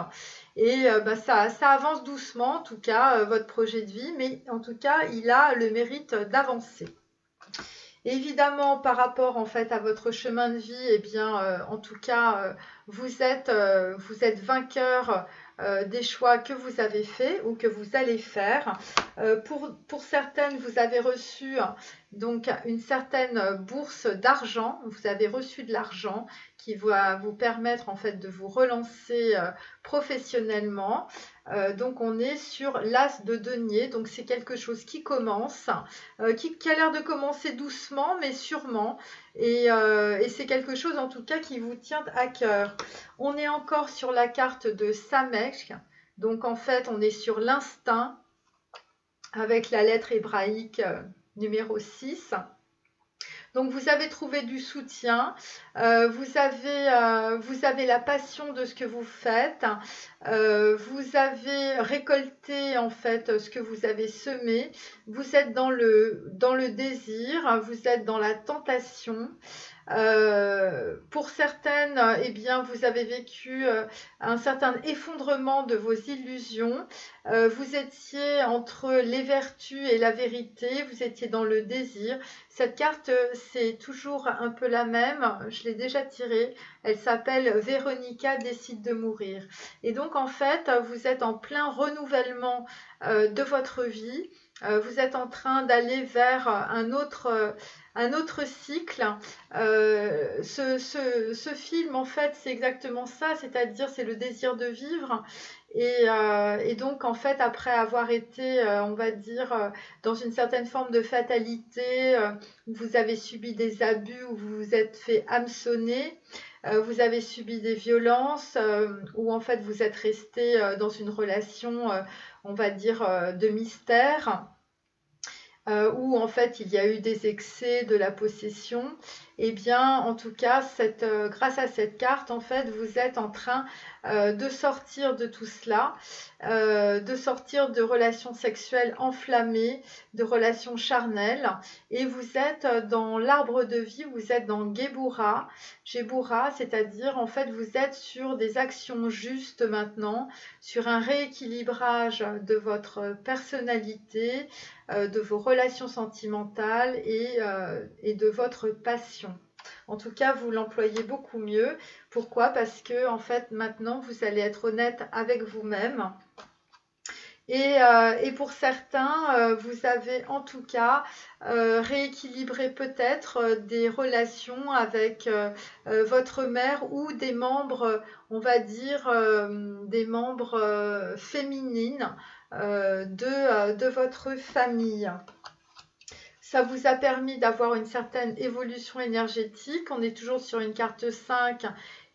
Et ça avance doucement, en tout cas, votre projet de vie. Mais en tout cas, il a le mérite d'avancer. Évidemment, par rapport en fait à votre chemin de vie, eh bien, en tout cas, vous êtes vainqueur des choix que vous avez faits ou que vous allez faire. Pour certaines, vous avez reçu donc une certaine bourse d'argent. Vous avez reçu de l'argent qui va vous permettre en fait de vous relancer professionnellement. Donc on est sur l'as de denier, donc c'est quelque chose qui commence, qui a l'air de commencer doucement mais sûrement, et c'est quelque chose en tout cas qui vous tient à cœur. On est encore sur la carte de Samek, donc en fait on est sur l'instinct avec la lettre hébraïque numéro 6. Donc vous avez trouvé du soutien, vous avez la passion de ce que vous faites, vous avez récolté en fait ce que vous avez semé, vous êtes dans le désir, vous êtes dans la tentation. Pour certaines, eh bien, vous avez vécu un certain effondrement de vos illusions. Vous étiez entre les vertus et la vérité, vous étiez dans le désir. Cette carte, c'est toujours un peu la même, je l'ai déjà tirée. Elle s'appelle Véronica décide de mourir. Et donc, en fait, vous êtes en plein renouvellement de votre vie. Vous êtes en train d'aller vers un autre cycle. Ce film, en fait, c'est exactement ça, c'est-à-dire c'est le désir de vivre. Et donc, en fait, après avoir été, on va dire, dans une certaine forme de fatalité, où vous avez subi des abus, où vous vous êtes fait hameçonner, vous avez subi des violences, où en fait vous êtes resté dans une relation, on va dire, de mystère, où en fait il y a eu des excès, de la possession, eh bien en tout cas grâce à cette carte en fait vous êtes en train de sortir de tout cela, de sortir de relations sexuelles enflammées, de relations charnelles, et vous êtes dans l'arbre de vie, vous êtes dans Gebura, c'est-à-dire en fait vous êtes sur des actions justes maintenant, sur un rééquilibrage de votre personnalité, de vos relations sentimentales et de votre passion. En tout cas, vous l'employez beaucoup mieux. Pourquoi? Parce que en fait, maintenant, vous allez être honnête avec vous-même. Et pour certains, vous avez en tout cas rééquilibré peut-être des relations avec votre mère ou des membres, on va dire, des membres féminines de votre famille. Ça vous a permis d'avoir une certaine évolution énergétique. On est toujours sur une carte 5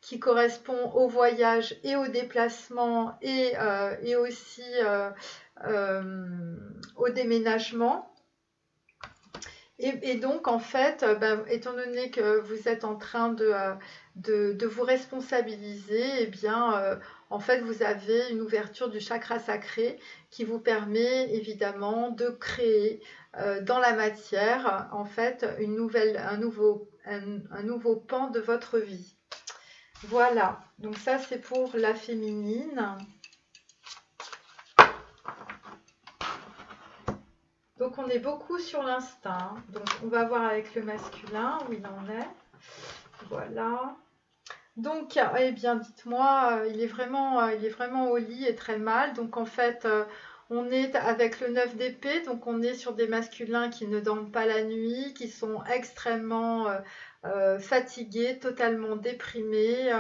qui correspond au voyage et au déplacement et aussi au déménagement. Et donc, en fait, étant donné que vous êtes en train de vous responsabiliser, eh bien, en fait, vous avez une ouverture du chakra sacré qui vous permet évidemment de créer dans la matière, en fait, un nouveau pan de votre vie. Voilà, donc ça c'est pour la féminine. Donc on est beaucoup sur l'instinct. Donc on va voir avec le masculin où il en est. Voilà. Donc, eh bien, dites-moi, il est vraiment au lit et très mal. Donc en fait, on est avec le 9 d'épée. Donc on est sur des masculins qui ne dorment pas la nuit, qui sont extrêmement fatigués, totalement déprimés.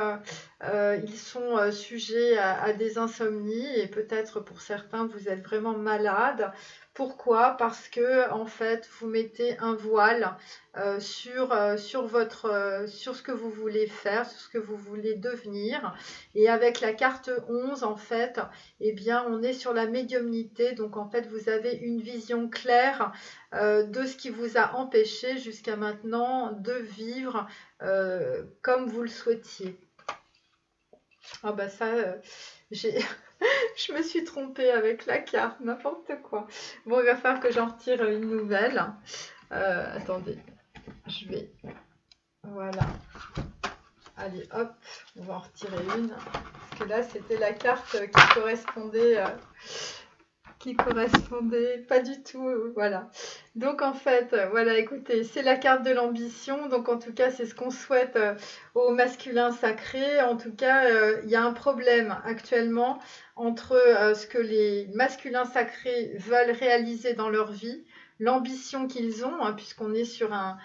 Ils sont sujets à des insomnies et peut-être pour certains, vous êtes vraiment malade. Pourquoi? Parce que en fait, vous mettez un voile sur ce que vous voulez faire, sur ce que vous voulez devenir. Et avec la carte 11, en fait, eh bien, on est sur la médiumnité. Donc, en fait, vous avez une vision claire de ce qui vous a empêché jusqu'à maintenant de vivre comme vous le souhaitiez. Ah bah ça, je me suis trompée avec la carte, n'importe quoi. Bon, il va falloir que j'en retire une nouvelle. Attendez, je vais... Voilà. Allez, hop, on va en retirer une. Parce que là, c'était la carte qui correspondait pas du tout, voilà. Donc en fait, voilà, écoutez, c'est la carte de l'ambition, donc en tout cas, c'est ce qu'on souhaite au masculin sacré. En tout cas, il y a un problème actuellement entre ce que les masculins sacrés veulent réaliser dans leur vie, l'ambition qu'ils ont, hein, puisqu'on est sur un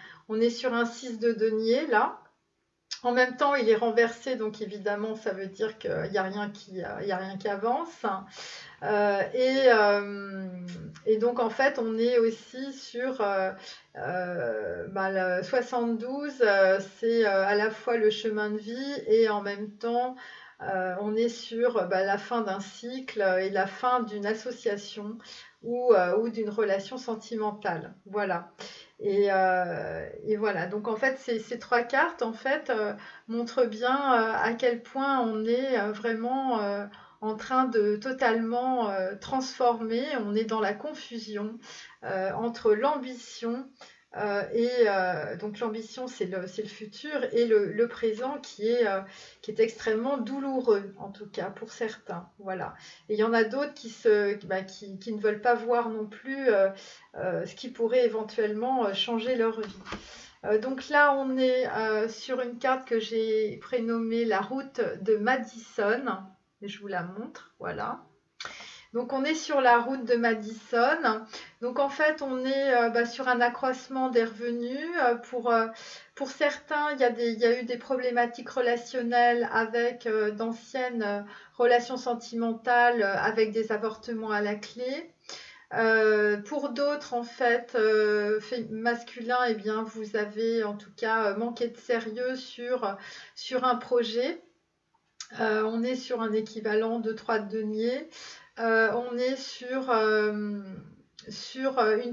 6 de denier, là. En même temps, il est renversé, donc évidemment, ça veut dire qu'il n'y a rien qui avance. Et donc, en fait, on est aussi sur le 72, c'est à la fois le chemin de vie et en même temps, on est sur la fin d'un cycle et la fin d'une association ou d'une relation sentimentale. Voilà. Et voilà, donc en fait, ces trois cartes en fait montrent bien à quel point on est vraiment en train de totalement transformer. On est dans la confusion entre l'ambition Donc l'ambition, c'est le futur, et le présent qui est extrêmement douloureux, en tout cas pour certains. Voilà. Et il y en a d'autres qui ne veulent pas voir non plus ce qui pourrait éventuellement changer leur vie. Donc là, on est sur une carte que j'ai prénommée la route de Madison. Et je vous la montre, voilà. Donc on est sur la route de Madison. Donc en fait, on est sur un accroissement des revenus. Pour certains, il y a eu des problématiques relationnelles avec d'anciennes relations sentimentales avec des avortements à la clé. Pour d'autres, en fait, masculins, eh bien, vous avez en tout cas manqué de sérieux sur un projet. On est sur un équivalent de 3 deniers. On est sur une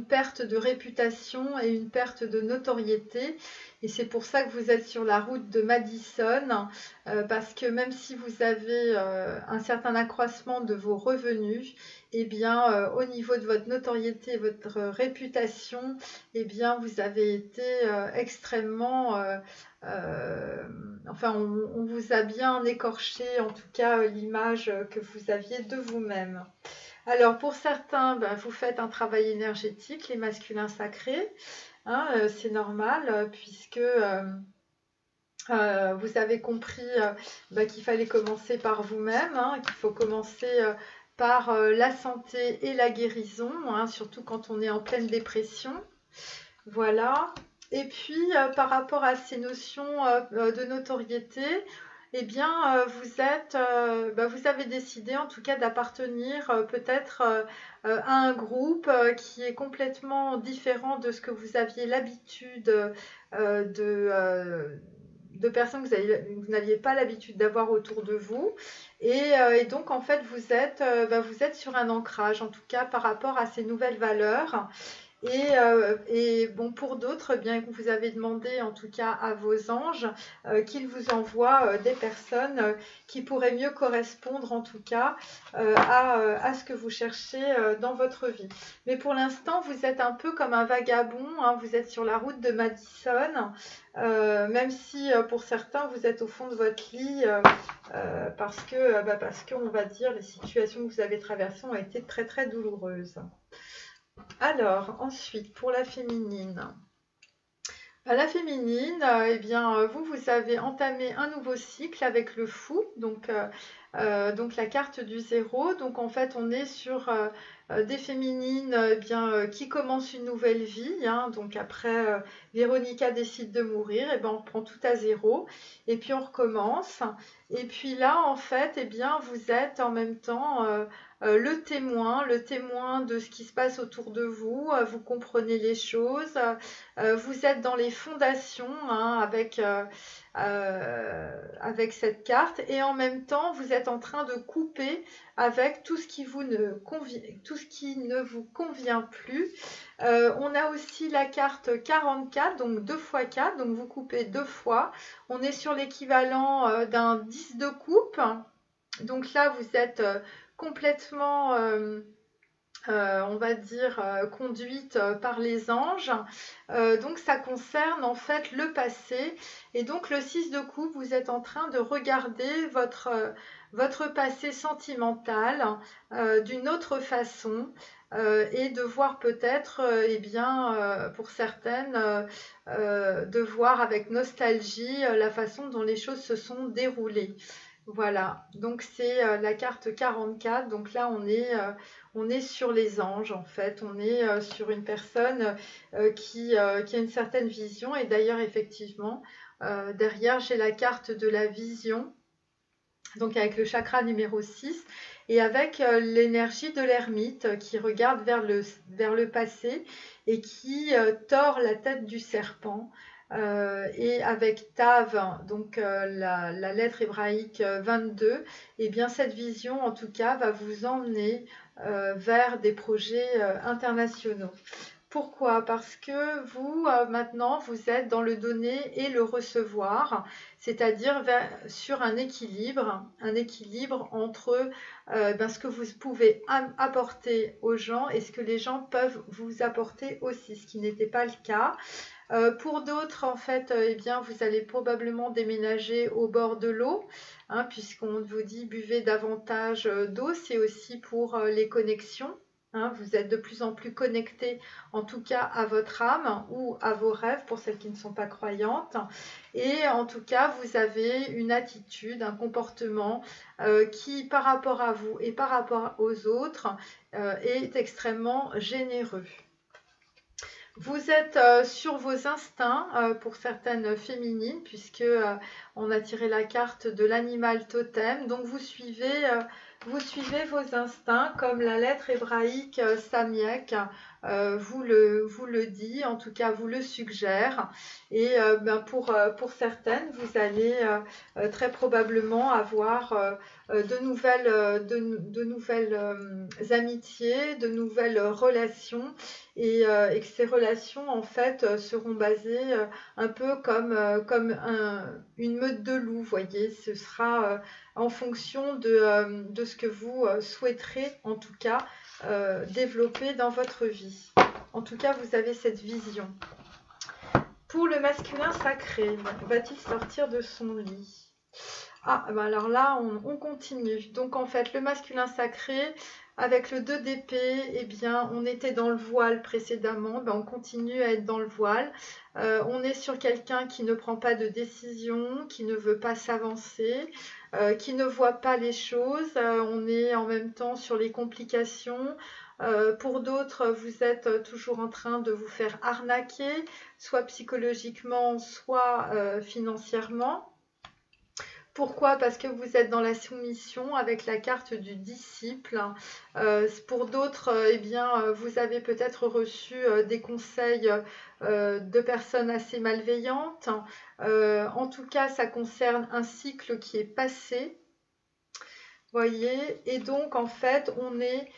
perte de réputation et une perte de notoriété. Et c'est pour ça que vous êtes sur la route de Madison, parce que même si vous avez un certain accroissement de vos revenus, eh bien, au niveau de votre notoriété et votre réputation, eh bien, vous avez été extrêmement... enfin, on vous a bien écorché, en tout cas, l'image que vous aviez de vous-même. Alors, pour certains, vous faites un travail énergétique, les masculins sacrés. Hein, c'est normal, puisque vous avez compris qu'il fallait commencer par vous-même, hein, qu'il faut commencer par la santé et la guérison, hein, surtout quand on est en pleine dépression. Voilà. Et puis, par rapport à ces notions de notoriété, eh bien, vous avez décidé en tout cas d'appartenir peut-être à un groupe qui est complètement différent de ce que vous aviez l'habitude de personnes que vous n'aviez pas l'habitude d'avoir autour de vous. Et donc, en fait, vous êtes sur un ancrage, en tout cas par rapport à ces nouvelles valeurs. Et bon, pour d'autres, bien que vous avez demandé en tout cas à vos anges qu'ils vous envoient des personnes qui pourraient mieux correspondre en tout cas à ce que vous cherchez dans votre vie. Mais pour l'instant, vous êtes un peu comme un vagabond, hein, vous êtes sur la route de Madison, même si pour certains, vous êtes au fond de votre lit parce qu'on va dire les situations que vous avez traversées ont été très très douloureuses. Alors, ensuite, pour la féminine. La féminine, eh bien, vous avez entamé un nouveau cycle avec le fou, donc la carte du zéro. Donc, en fait, on est sur des féminines qui commencent une nouvelle vie. Hein. Donc, après, Véronica décide de mourir, et ben, on reprend tout à zéro, et puis on recommence. Et puis là, en fait, eh bien, vous êtes en même temps... le témoin de ce qui se passe autour de vous, vous comprenez les choses, vous êtes dans les fondations hein, avec cette carte et en même temps vous êtes en train de couper avec tout ce qui ne vous convient plus. On a aussi la carte 44, donc 2 x 4, donc vous coupez 2 fois. On est sur l'équivalent d'un 10 de coupe. Donc là, vous êtes complètement, on va dire, conduite par les anges. Donc ça concerne en fait le passé. Et donc le 6 de coupe, vous êtes en train de regarder votre passé sentimental d'une autre façon. Et de voir peut-être, pour certaines, de voir avec nostalgie la façon dont les choses se sont déroulées. Voilà, donc c'est la carte 44, donc là on est sur les anges en fait, on est sur une personne qui a une certaine vision et d'ailleurs effectivement derrière j'ai la carte de la vision, donc avec le chakra numéro 6 et avec l'énergie de l'ermite qui regarde vers le passé et qui tord la tête du serpent. Et avec Tav, donc la lettre hébraïque 22, et bien cette vision en tout cas va vous emmener vers des projets internationaux. Pourquoi? Parce que vous, maintenant, vous êtes dans le donner et le recevoir, c'est-à-dire sur un équilibre entre ce que vous pouvez apporter aux gens et ce que les gens peuvent vous apporter aussi, ce qui n'était pas le cas. Pour d'autres, en fait, eh bien, vous allez probablement déménager au bord de l'eau, hein, puisqu'on vous dit buvez davantage d'eau, c'est aussi pour les connexions. Hein, vous êtes de plus en plus connectés, en tout cas à votre âme ou à vos rêves pour celles qui ne sont pas croyantes. Et en tout cas, vous avez une attitude, un comportement qui, par rapport à vous et par rapport aux autres, est extrêmement généreux. Vous êtes sur vos instincts pour certaines féminines, puisque on a tiré la carte de l'animal totem. Donc vous suivez vos instincts comme la lettre hébraïque Samiek vous le dit, en tout cas vous le suggère. Et pour certaines, vous allez très probablement avoir de nouvelles amitiés, de nouvelles relations et que ces relations en fait seront basées un peu comme une meute de loups, voyez, ce sera en fonction de ce que vous souhaiterez en tout cas développer dans votre vie. En tout cas, vous avez cette vision. Pour le masculin sacré, va-t-il sortir de son lit? Ah, ben alors là, on continue. Donc en fait, le masculin sacré, avec le 2 d'épée, eh bien, on était dans le voile précédemment, ben, on continue à être dans le voile. On est sur quelqu'un qui ne prend pas de décision, qui ne veut pas s'avancer, qui ne voit pas les choses. On est en même temps sur les complications. Pour d'autres, vous êtes toujours en train de vous faire arnaquer, soit psychologiquement, soit financièrement. Pourquoi? Parce que vous êtes dans la soumission avec la carte du disciple. Pour d'autres, eh bien, vous avez peut-être reçu des conseils de personnes assez malveillantes. En tout cas, ça concerne un cycle qui est passé. Voyez, et donc en fait, on est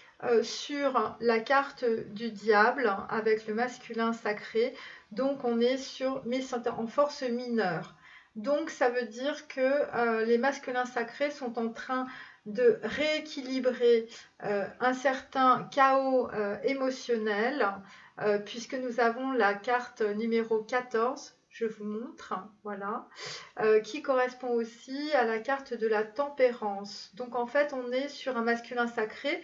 sur la carte du diable avec le masculin sacré. Donc on est mais en force mineure. Donc ça veut dire que les masculins sacrés sont en train de rééquilibrer un certain chaos émotionnel, puisque nous avons la carte numéro 14, je vous montre, voilà, qui correspond aussi à la carte de la tempérance. Donc en fait, on est sur un masculin sacré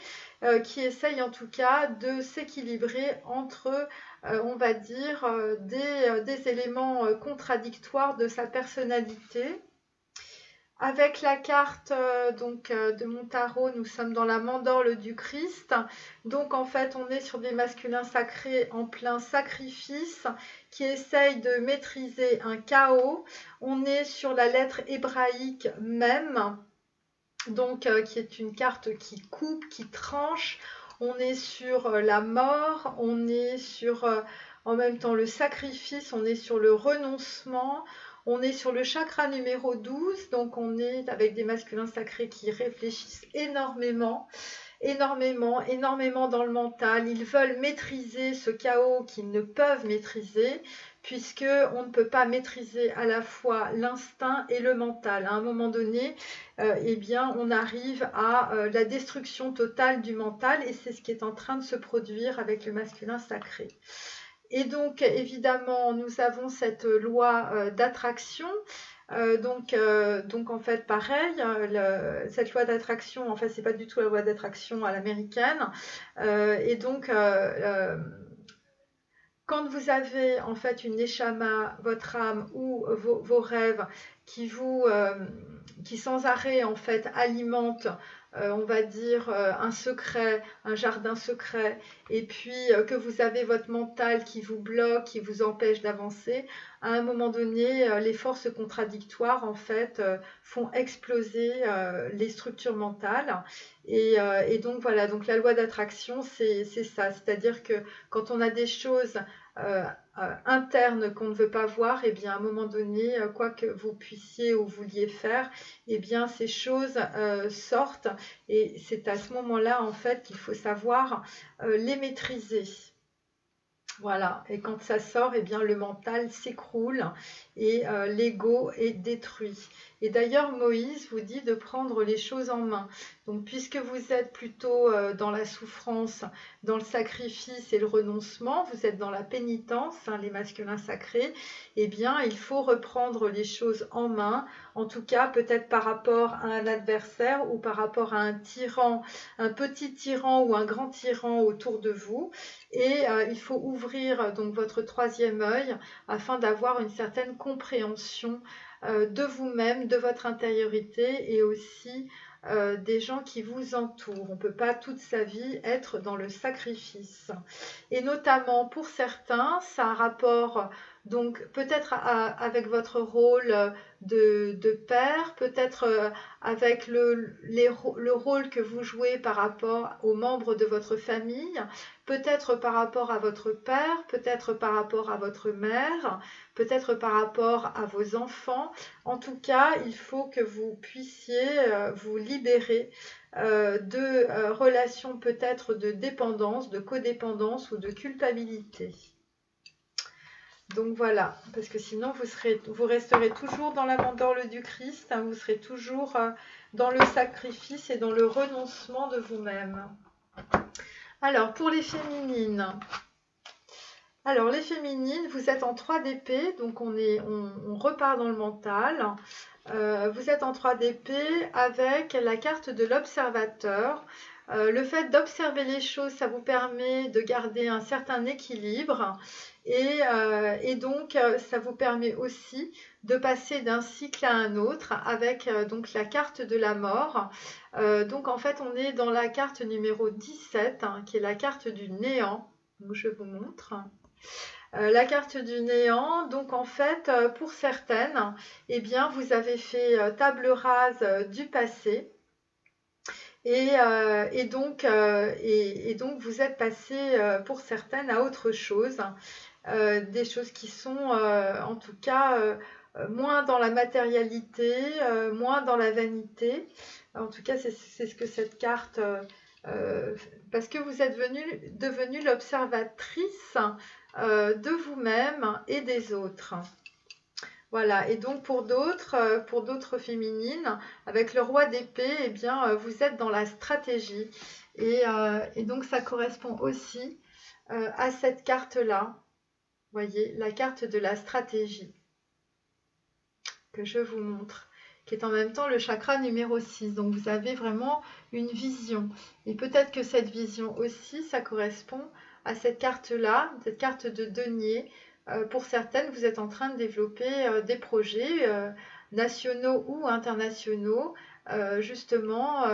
qui essaye en tout cas de s'équilibrer entre on va dire, des éléments contradictoires de sa personnalité. Avec la carte de mon tarot, nous sommes dans la mandorle du Christ. Donc en fait, on est sur des masculins sacrés en plein sacrifice qui essayent de maîtriser un chaos. On est sur la lettre hébraïque même, donc qui est une carte qui coupe, qui tranche. On est sur la mort, on est sur en même temps le sacrifice, on est sur le renoncement, on est sur le chakra numéro 12, donc on est avec des masculins sacrés qui réfléchissent énormément dans le mental. Ils veulent maîtriser ce chaos qu'ils ne peuvent maîtriser, puisque on ne peut pas maîtriser à la fois l'instinct et le mental. À un moment donné, eh bien, on arrive à la destruction totale du mental, et c'est ce qui est en train de se produire avec le masculin sacré. Et donc, évidemment, nous avons cette loi d'attraction. Donc en fait, pareil, cette loi d'attraction, en fait, c'est pas du tout la loi d'attraction à l'américaine. Et donc, quand vous avez en fait une neshama, votre âme ou vos rêves qui sans arrêt en fait alimentent on va dire un secret, un jardin secret, et puis que vous avez votre mental qui vous bloque, qui vous empêche d'avancer, à un moment donné, les forces contradictoires en fait font exploser les structures mentales. Et donc voilà, donc la loi d'attraction, c'est ça, c'est-à-dire que quand on a des choses internes qu'on ne veut pas voir, et bien à un moment donné, quoi que vous puissiez ou vouliez faire, et bien ces choses sortent, et c'est à ce moment-là en fait qu'il faut savoir les maîtriser. Voilà, et quand ça sort, eh bien, le mental s'écroule et l'ego est détruit. Et d'ailleurs, Moïse vous dit de prendre les choses en main. Donc, puisque vous êtes plutôt dans la souffrance, dans le sacrifice et le renoncement, vous êtes dans la pénitence, hein, les masculins sacrés, eh bien, il faut reprendre les choses en main, en tout cas, peut-être par rapport à un adversaire ou par rapport à un tyran, un petit tyran ou un grand tyran autour de vous. Et il faut ouvrir donc votre troisième œil afin d'avoir une certaine compréhension de vous-même, de votre intériorité et aussi des gens qui vous entourent. On ne peut pas toute sa vie être dans le sacrifice. Et notamment pour certains, ça a un rapport donc peut-être avec votre rôle de père, peut-être avec le rôle que vous jouez par rapport aux membres de votre famille, peut-être par rapport à votre père, peut-être par rapport à votre mère, peut-être par rapport à vos enfants. En tout cas, il faut que vous puissiez vous libérer de relations peut-être de dépendance, de codépendance ou de culpabilité. Donc voilà, parce que sinon vous resterez toujours dans la mandorle du Christ, hein, vous serez toujours dans le sacrifice et dans le renoncement de vous-même. Alors, pour les féminines. Alors, les féminines, vous êtes en 3 d'épée, donc on repart dans le mental. Vous êtes en 3 d'épée avec la carte de l'observateur. Le fait d'observer les choses, ça vous permet de garder un certain équilibre et donc ça vous permet aussi de passer d'un cycle à un autre avec donc la carte de la mort. Donc en fait on est dans la carte numéro 17 hein, qui est la carte du néant. Donc je vous montre. La carte du néant, donc en fait pour certaines, eh bien vous avez fait table rase du passé. Et donc vous êtes passé pour certaines à autre chose, des choses qui sont en tout cas moins dans la matérialité, moins dans la vanité. En tout cas, c'est ce que cette carte, parce que vous êtes devenue l'observatrice de vous-même et des autres. Voilà, et donc pour d'autres féminines, avec le roi d'épée, eh bien, vous êtes dans la stratégie. Et donc ça correspond aussi à cette carte-là. Vous voyez, la carte de la stratégie que je vous montre, qui est en même temps le chakra numéro 6. Donc vous avez vraiment une vision. Et peut-être que cette vision aussi, ça correspond à cette carte-là, cette carte de denier. Pour certaines, vous êtes en train de développer des projets nationaux ou internationaux, justement,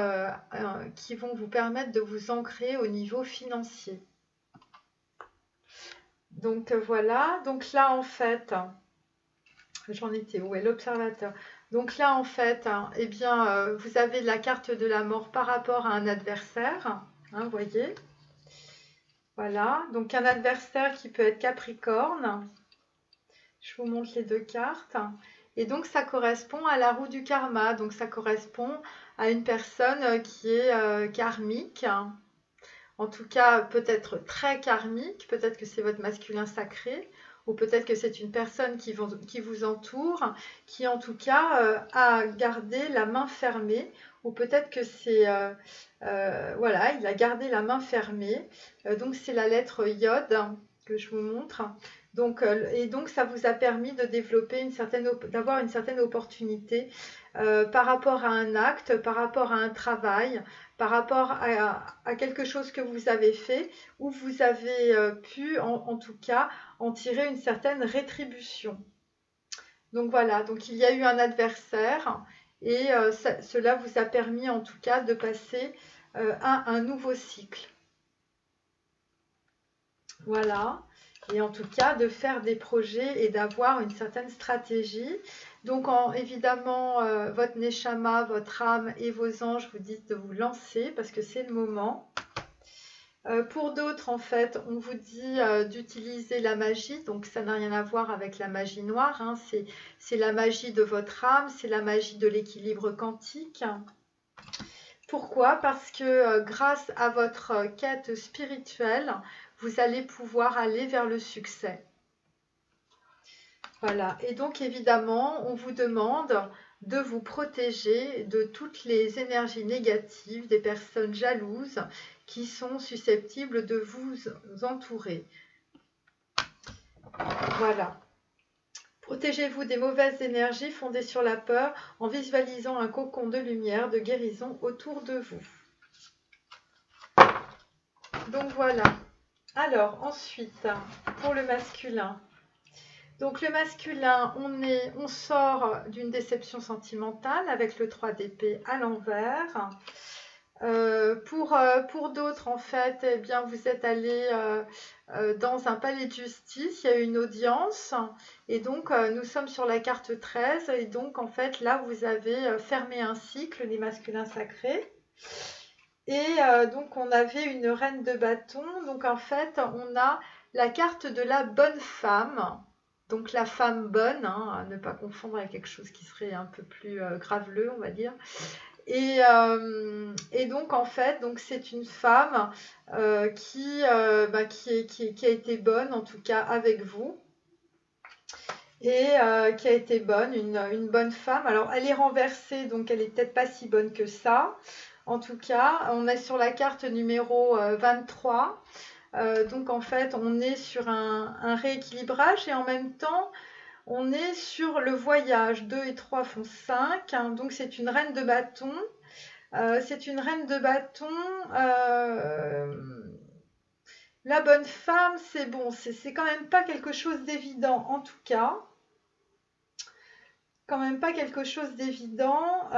qui vont vous permettre de vous ancrer au niveau financier. Donc voilà, donc là en fait, j'en étais où est l'observateur. Donc là en fait, eh bien, vous avez la carte de la mort par rapport à un adversaire, hein, vous voyez. Voilà, donc un adversaire qui peut être Capricorne. Je vous montre les deux cartes. Et donc ça correspond à la roue du karma, donc ça correspond à une personne qui est karmique. En tout cas, peut-être très karmique, peut-être que c'est votre masculin sacré, ou peut-être que c'est une personne qui vous entoure, qui en tout cas a gardé la main fermée, ou peut-être que c'est, voilà, il a gardé la main fermée. Donc c'est la lettre Yod que je vous montre. Donc, et donc ça vous a permis de développer d'avoir une certaine opportunité par rapport à un acte, par rapport à un travail, par rapport à quelque chose que vous avez fait, où vous avez pu, en tout cas, en tirer une certaine rétribution. Donc voilà, donc il y a eu un adversaire et cela vous a permis en tout cas de passer à un nouveau cycle. Voilà, et en tout cas de faire des projets et d'avoir une certaine stratégie. Donc évidemment, votre Neshama, votre âme et vos anges vous disent de vous lancer parce que c'est le moment. Pour d'autres, en fait, on vous dit d'utiliser la magie, donc ça n'a rien à voir avec la magie noire, hein. C'est la magie de votre âme, c'est la magie de l'équilibre quantique. Pourquoi? Parce que grâce à votre quête spirituelle, vous allez pouvoir aller vers le succès. Voilà. Et donc, évidemment, on vous demande de vous protéger de toutes les énergies négatives des personnes jalouses qui sont susceptibles de vous entourer. Voilà. Protégez-vous des mauvaises énergies fondées sur la peur en visualisant un cocon de lumière, de guérison autour de vous. Donc voilà. Alors ensuite, pour le masculin. Donc le masculin, on sort d'une déception sentimentale avec le 3 d'épée à l'envers. Pour d'autres, en fait, eh bien, vous êtes allé dans un palais de justice, il y a eu une audience, et donc nous sommes sur la carte 13, et donc en fait, là, vous avez fermé un cycle des masculins sacrés. Et donc, on avait une reine de bâton, donc en fait, on a la carte de la bonne femme. Donc la femme bonne, hein, à ne pas confondre avec quelque chose qui serait un peu plus graveleux, on va dire. Et donc en fait, donc c'est une femme qui a été bonne, en tout cas avec vous, et qui a été bonne, une bonne femme. Alors elle est renversée, donc elle est peut-être pas si bonne que ça. En tout cas, on est sur la carte numéro 23. Donc en fait, on est sur un rééquilibrage et en même temps, on est sur le voyage. 2 et 3 font 5. Hein, donc c'est une reine de bâton. C'est une reine de bâton. La bonne femme, c'est bon. C'est quand même pas quelque chose d'évident en tout cas. Quand même pas quelque chose d'évident.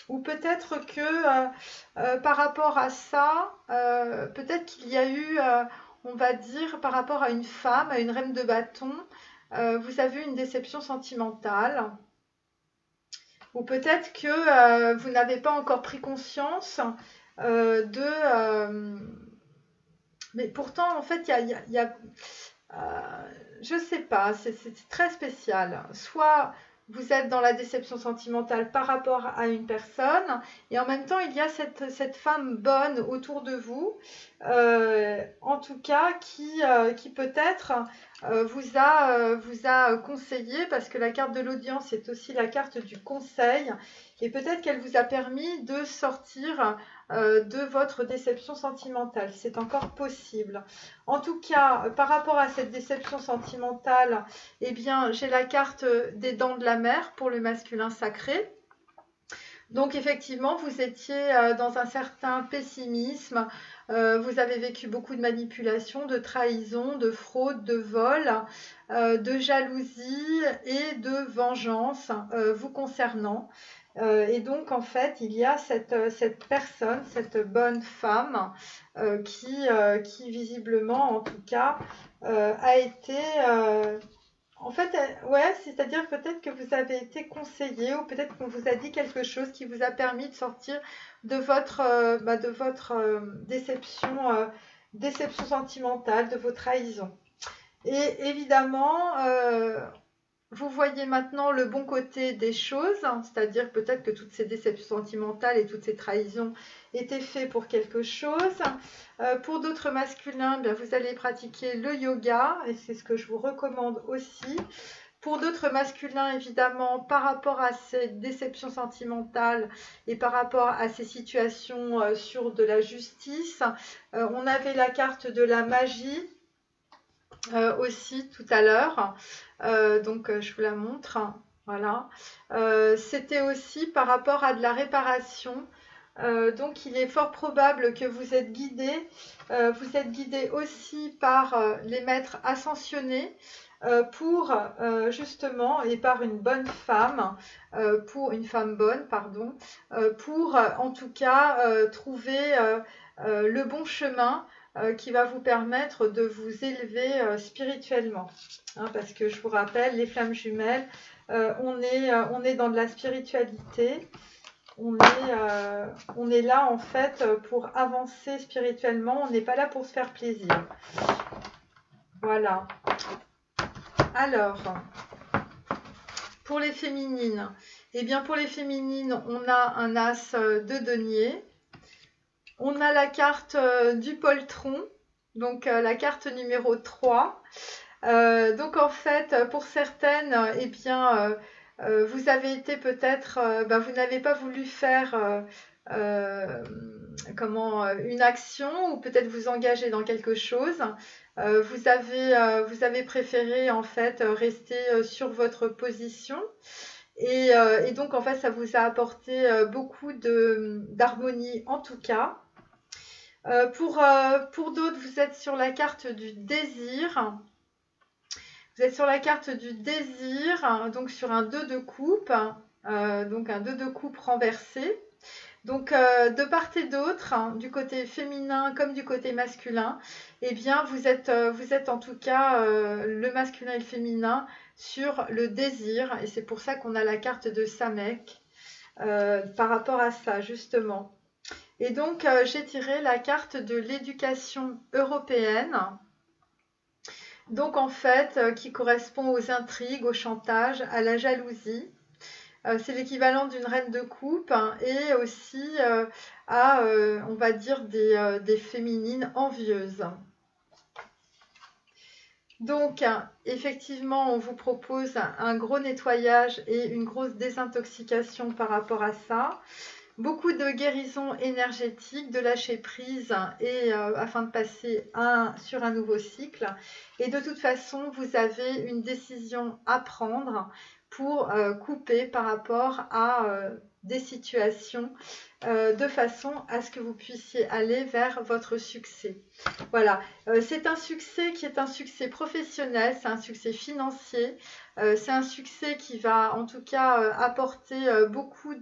Ou peut-être que par rapport à ça, peut-être qu'il y a eu, on va dire, par rapport à une femme, à une reine de bâton, vous avez eu une déception sentimentale. Ou peut-être que vous n'avez pas encore pris conscience de... mais pourtant, en fait, il y a je sais pas, c'est très spécial. Soit vous êtes dans la déception sentimentale par rapport à une personne, et en même temps, il y a cette femme bonne autour de vous, en tout cas, qui peut-être vous a conseillé, parce que la carte de l'audience est aussi la carte du conseil, et peut-être qu'elle vous a permis de sortir de votre déception sentimentale. C'est encore possible. En tout cas, par rapport à cette déception sentimentale, eh bien, j'ai la carte des dents de la mer pour le masculin sacré. Donc effectivement, vous étiez dans un certain pessimisme, vous avez vécu beaucoup de manipulation, de trahison, de fraude, de vol, de jalousie et de vengeance vous concernant. Et donc, en fait, il y a cette personne, cette bonne femme qui visiblement, en tout cas, a été... en fait, ouais, c'est-à-dire peut-être que vous avez été conseillé ou peut-être qu'on vous a dit quelque chose qui vous a permis de sortir de votre déception sentimentale, de vos trahisons. Et évidemment, vous voyez maintenant le bon côté des choses, hein, c'est-à-dire peut-être que toutes ces déceptions sentimentales et toutes ces trahisons étaient faites pour quelque chose. Pour d'autres masculins, bien, vous allez pratiquer le yoga, et c'est ce que je vous recommande aussi. Pour d'autres masculins, évidemment, par rapport à ces déceptions sentimentales et par rapport à ces situations sur de la justice, on avait la carte de la magie. Aussi tout à l'heure, donc je vous la montre, voilà. C'était aussi par rapport à de la réparation. Donc il est fort probable que vous êtes guidé aussi par les maîtres ascensionnés pour justement, et par une bonne femme, pour une femme bonne, pardon, pour en tout cas trouver le bon chemin qui va vous permettre de vous élever spirituellement. Hein, parce que je vous rappelle, les flammes jumelles, on est dans de la spiritualité. On est là en fait pour avancer spirituellement. On n'est pas là pour se faire plaisir. Voilà. Alors, pour les féminines, Eh bien, pour les féminines, on a un as de denier. On a la carte du poltron, donc la carte numéro 3. Donc en fait, pour certaines, eh bien, vous avez été peut-être, vous n'avez pas voulu faire une action ou peut-être vous engager dans quelque chose. Vous avez préféré en fait rester sur votre position. Et donc en fait, ça vous a apporté beaucoup d'harmonie en tout cas. Pour d'autres, vous êtes sur la carte du désir. Vous êtes sur la carte du désir, donc sur un 2 de coupe, donc un 2 de coupe renversé. Donc de part et d'autre, du côté féminin comme du côté masculin, eh bien vous êtes en tout cas le masculin et le féminin sur le désir. Et c'est pour ça qu'on a la carte de Samek par rapport à ça justement. Et donc j'ai tiré la carte de l'éducation européenne. Donc en fait, qui correspond aux intrigues, au chantage, à la jalousie. C'est l'équivalent d'une reine de coupe et aussi à, on va dire, des féminines envieuses. Donc, effectivement, on vous propose un gros nettoyage et une grosse désintoxication par rapport à ça. Beaucoup de guérison énergétique, de lâcher prise et afin de passer sur un nouveau cycle. Et de toute façon, vous avez une décision à prendre pour couper par rapport à des situations de façon à ce que vous puissiez aller vers votre succès. Voilà, c'est un succès qui est un succès professionnel, c'est un succès financier, c'est un succès qui va en tout cas apporter beaucoup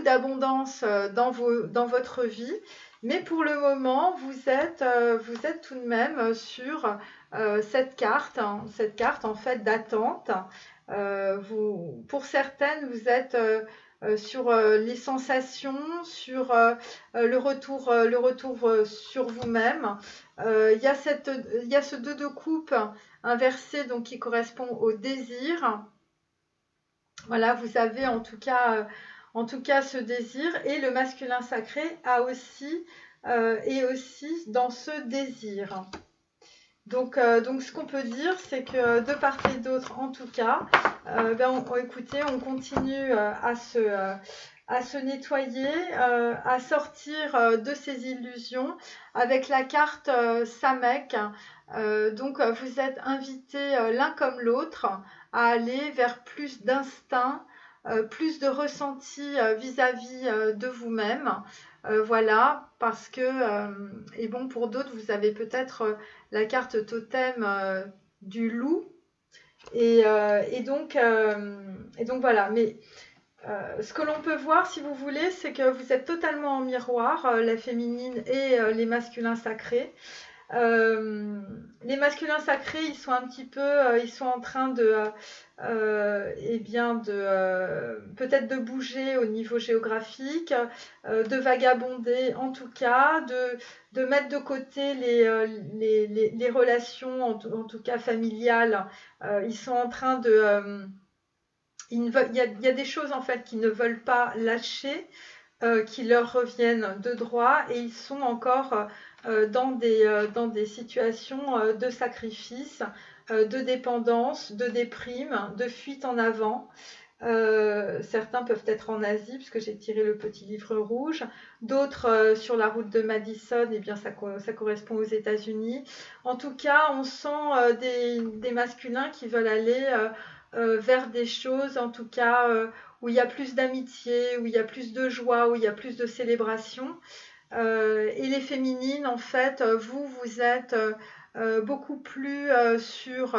d'abondance dans votre vie. Mais pour le moment, vous êtes tout de même sur cette carte en fait d'attente. Pour certaines, vous êtes sur les sensations, sur le retour sur vous-même. Il y a ce 2 de coupe inversé donc qui correspond au désir. Voilà, vous avez en tout cas ce désir et le masculin sacré est aussi dans ce désir. Donc ce qu'on peut dire, c'est que de part et d'autre, en tout cas, écoutez, on continue à se nettoyer, à sortir de ces illusions avec la carte Samek. Donc vous êtes invités l'un comme l'autre à aller vers plus d'instinct, plus de ressenti vis-à-vis de vous-même. Voilà, parce que, et bon, pour d'autres, vous avez peut-être la carte totem du loup. Et donc voilà. Mais ce que l'on peut voir, si vous voulez, c'est que vous êtes totalement en miroir, la féminine et les masculins sacrés. Les masculins sacrés, ils sont un petit peu, ils sont en train de peut-être de bouger au niveau géographique, de vagabonder en tout cas, de mettre de côté les relations, en tout cas familiales. Ils sont en train de... il y a des choses en fait qu'ils ne veulent pas lâcher, qui leur reviennent de droit et ils sont encore dans des situations de sacrifice, de dépendance, de déprime, de fuite en avant. Certains peuvent être en Asie, puisque j'ai tiré le petit livre rouge. D'autres sur la route de Madison, eh bien ça correspond aux États-Unis. En tout cas, on sent des masculins qui veulent aller vers des choses, en tout cas, où il y a plus d'amitié, où il y a plus de joie, où il y a plus de célébration. Et les féminines, en fait, vous êtes beaucoup plus sur...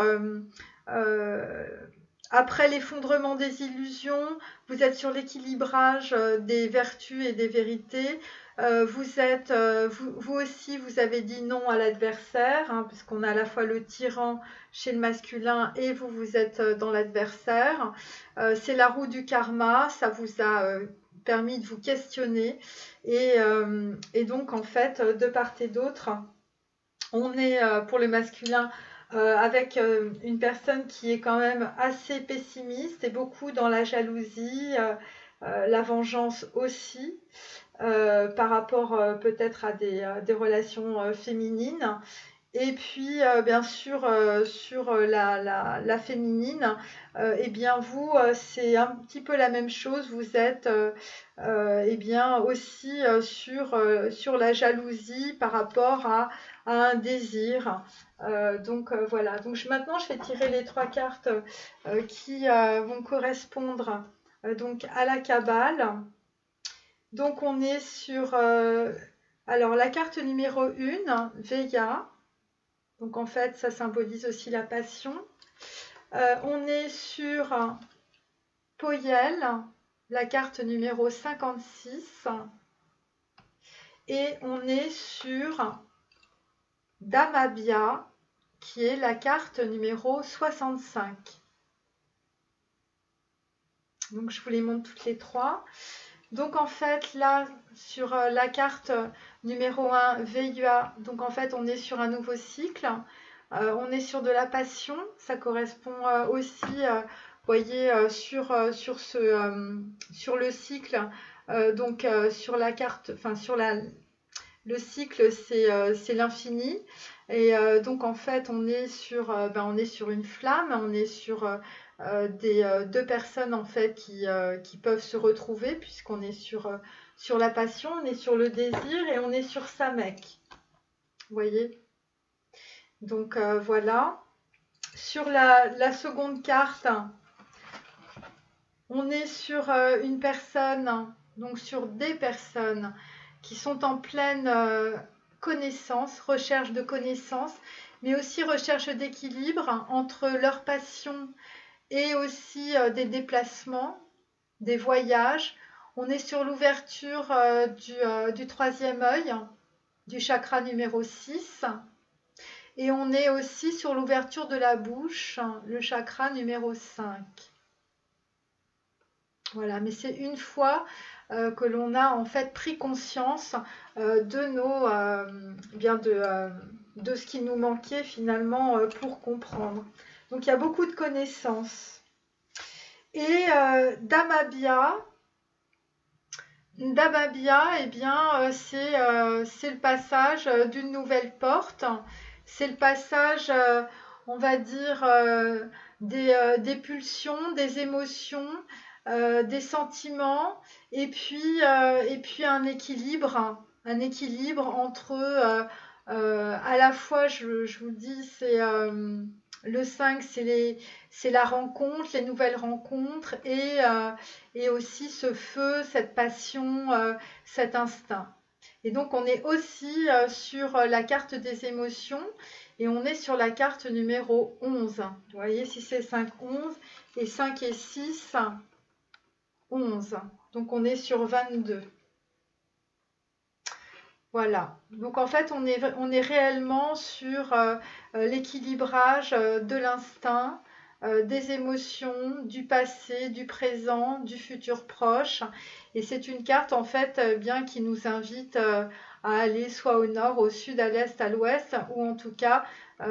après l'effondrement des illusions, vous êtes sur l'équilibrage des vertus et des vérités. Vous aussi, vous avez dit non à l'adversaire, hein, puisqu'on a à la fois le tyran chez le masculin et vous êtes dans l'adversaire. C'est la roue du karma, ça vous a permis de vous questionner. Et donc, en fait, de part et d'autre, on est pour le masculin avec une personne qui est quand même assez pessimiste et beaucoup dans la jalousie, la vengeance aussi, par rapport peut-être à des relations féminines. Et puis, bien sûr, sur la féminine, eh bien, vous, c'est un petit peu la même chose. Vous êtes eh bien, aussi sur la jalousie par rapport à un désir. Donc, voilà. Donc, maintenant, je vais tirer les 3 cartes qui vont correspondre donc, à la Kabbale. Donc, on est sur... alors, la carte numéro 1, Veya. Donc en fait, ça symbolise aussi la passion. On est sur Poyel, la carte numéro 56. Et on est sur Damabia, qui est la carte numéro 65. Donc je vous les montre toutes les 3. Donc en fait, là, sur la carte numéro 1, Veillua, donc en fait, on est sur un nouveau cycle. On est sur de la passion. Ça correspond aussi, vous voyez, sur le cycle. Donc sur la carte, enfin sur le cycle, c'est l'infini. Et donc en fait, on est sur une flamme. On est sur deux personnes en fait qui peuvent se retrouver, puisqu'on est sur la passion, on est sur le désir et on est sur Samek. Vous voyez? Donc voilà. Sur la seconde carte, on est sur une personne, donc sur des personnes qui sont en pleine connaissance, recherche de connaissance, mais aussi recherche d'équilibre entre leur passion et aussi des déplacements, des voyages. On est sur l'ouverture du troisième œil, du chakra numéro 6. Et on est aussi sur l'ouverture de la bouche, le chakra numéro 5. Voilà, mais c'est une fois que l'on a en fait pris conscience de ce qui nous manquait finalement pour comprendre. Donc il y a beaucoup de connaissances. Et Damabia, eh bien, c'est le passage d'une nouvelle porte. C'est le passage, on va dire, des pulsions, des émotions, des sentiments, et puis un équilibre entre, à la fois, je vous le dis, c'est le 5, c'est la rencontre, les nouvelles rencontres, et aussi ce feu, cette passion, cet instinct. Et donc on est aussi sur la carte des émotions et on est sur la carte numéro 11. Vous voyez, si c'est 5, 11 et 5 et 6, 11. Donc on est sur 22. Voilà. Donc en fait, on est réellement sur l'équilibrage de l'instinct, des émotions, du passé, du présent, du futur proche. Et c'est une carte en fait bien qui nous invite à aller soit au nord, au sud, à l'est, à l'ouest, ou en tout cas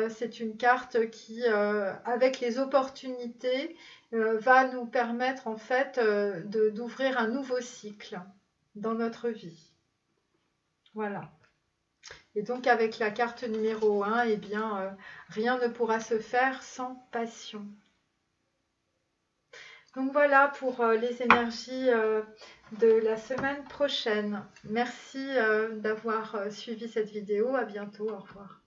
c'est une carte qui, avec les opportunités, va nous permettre en fait d'ouvrir un nouveau cycle dans notre vie. Voilà. Et donc avec la carte numéro 1, eh bien, rien ne pourra se faire sans passion. Donc voilà pour les énergies de la semaine prochaine. Merci d'avoir suivi cette vidéo. À bientôt. Au revoir.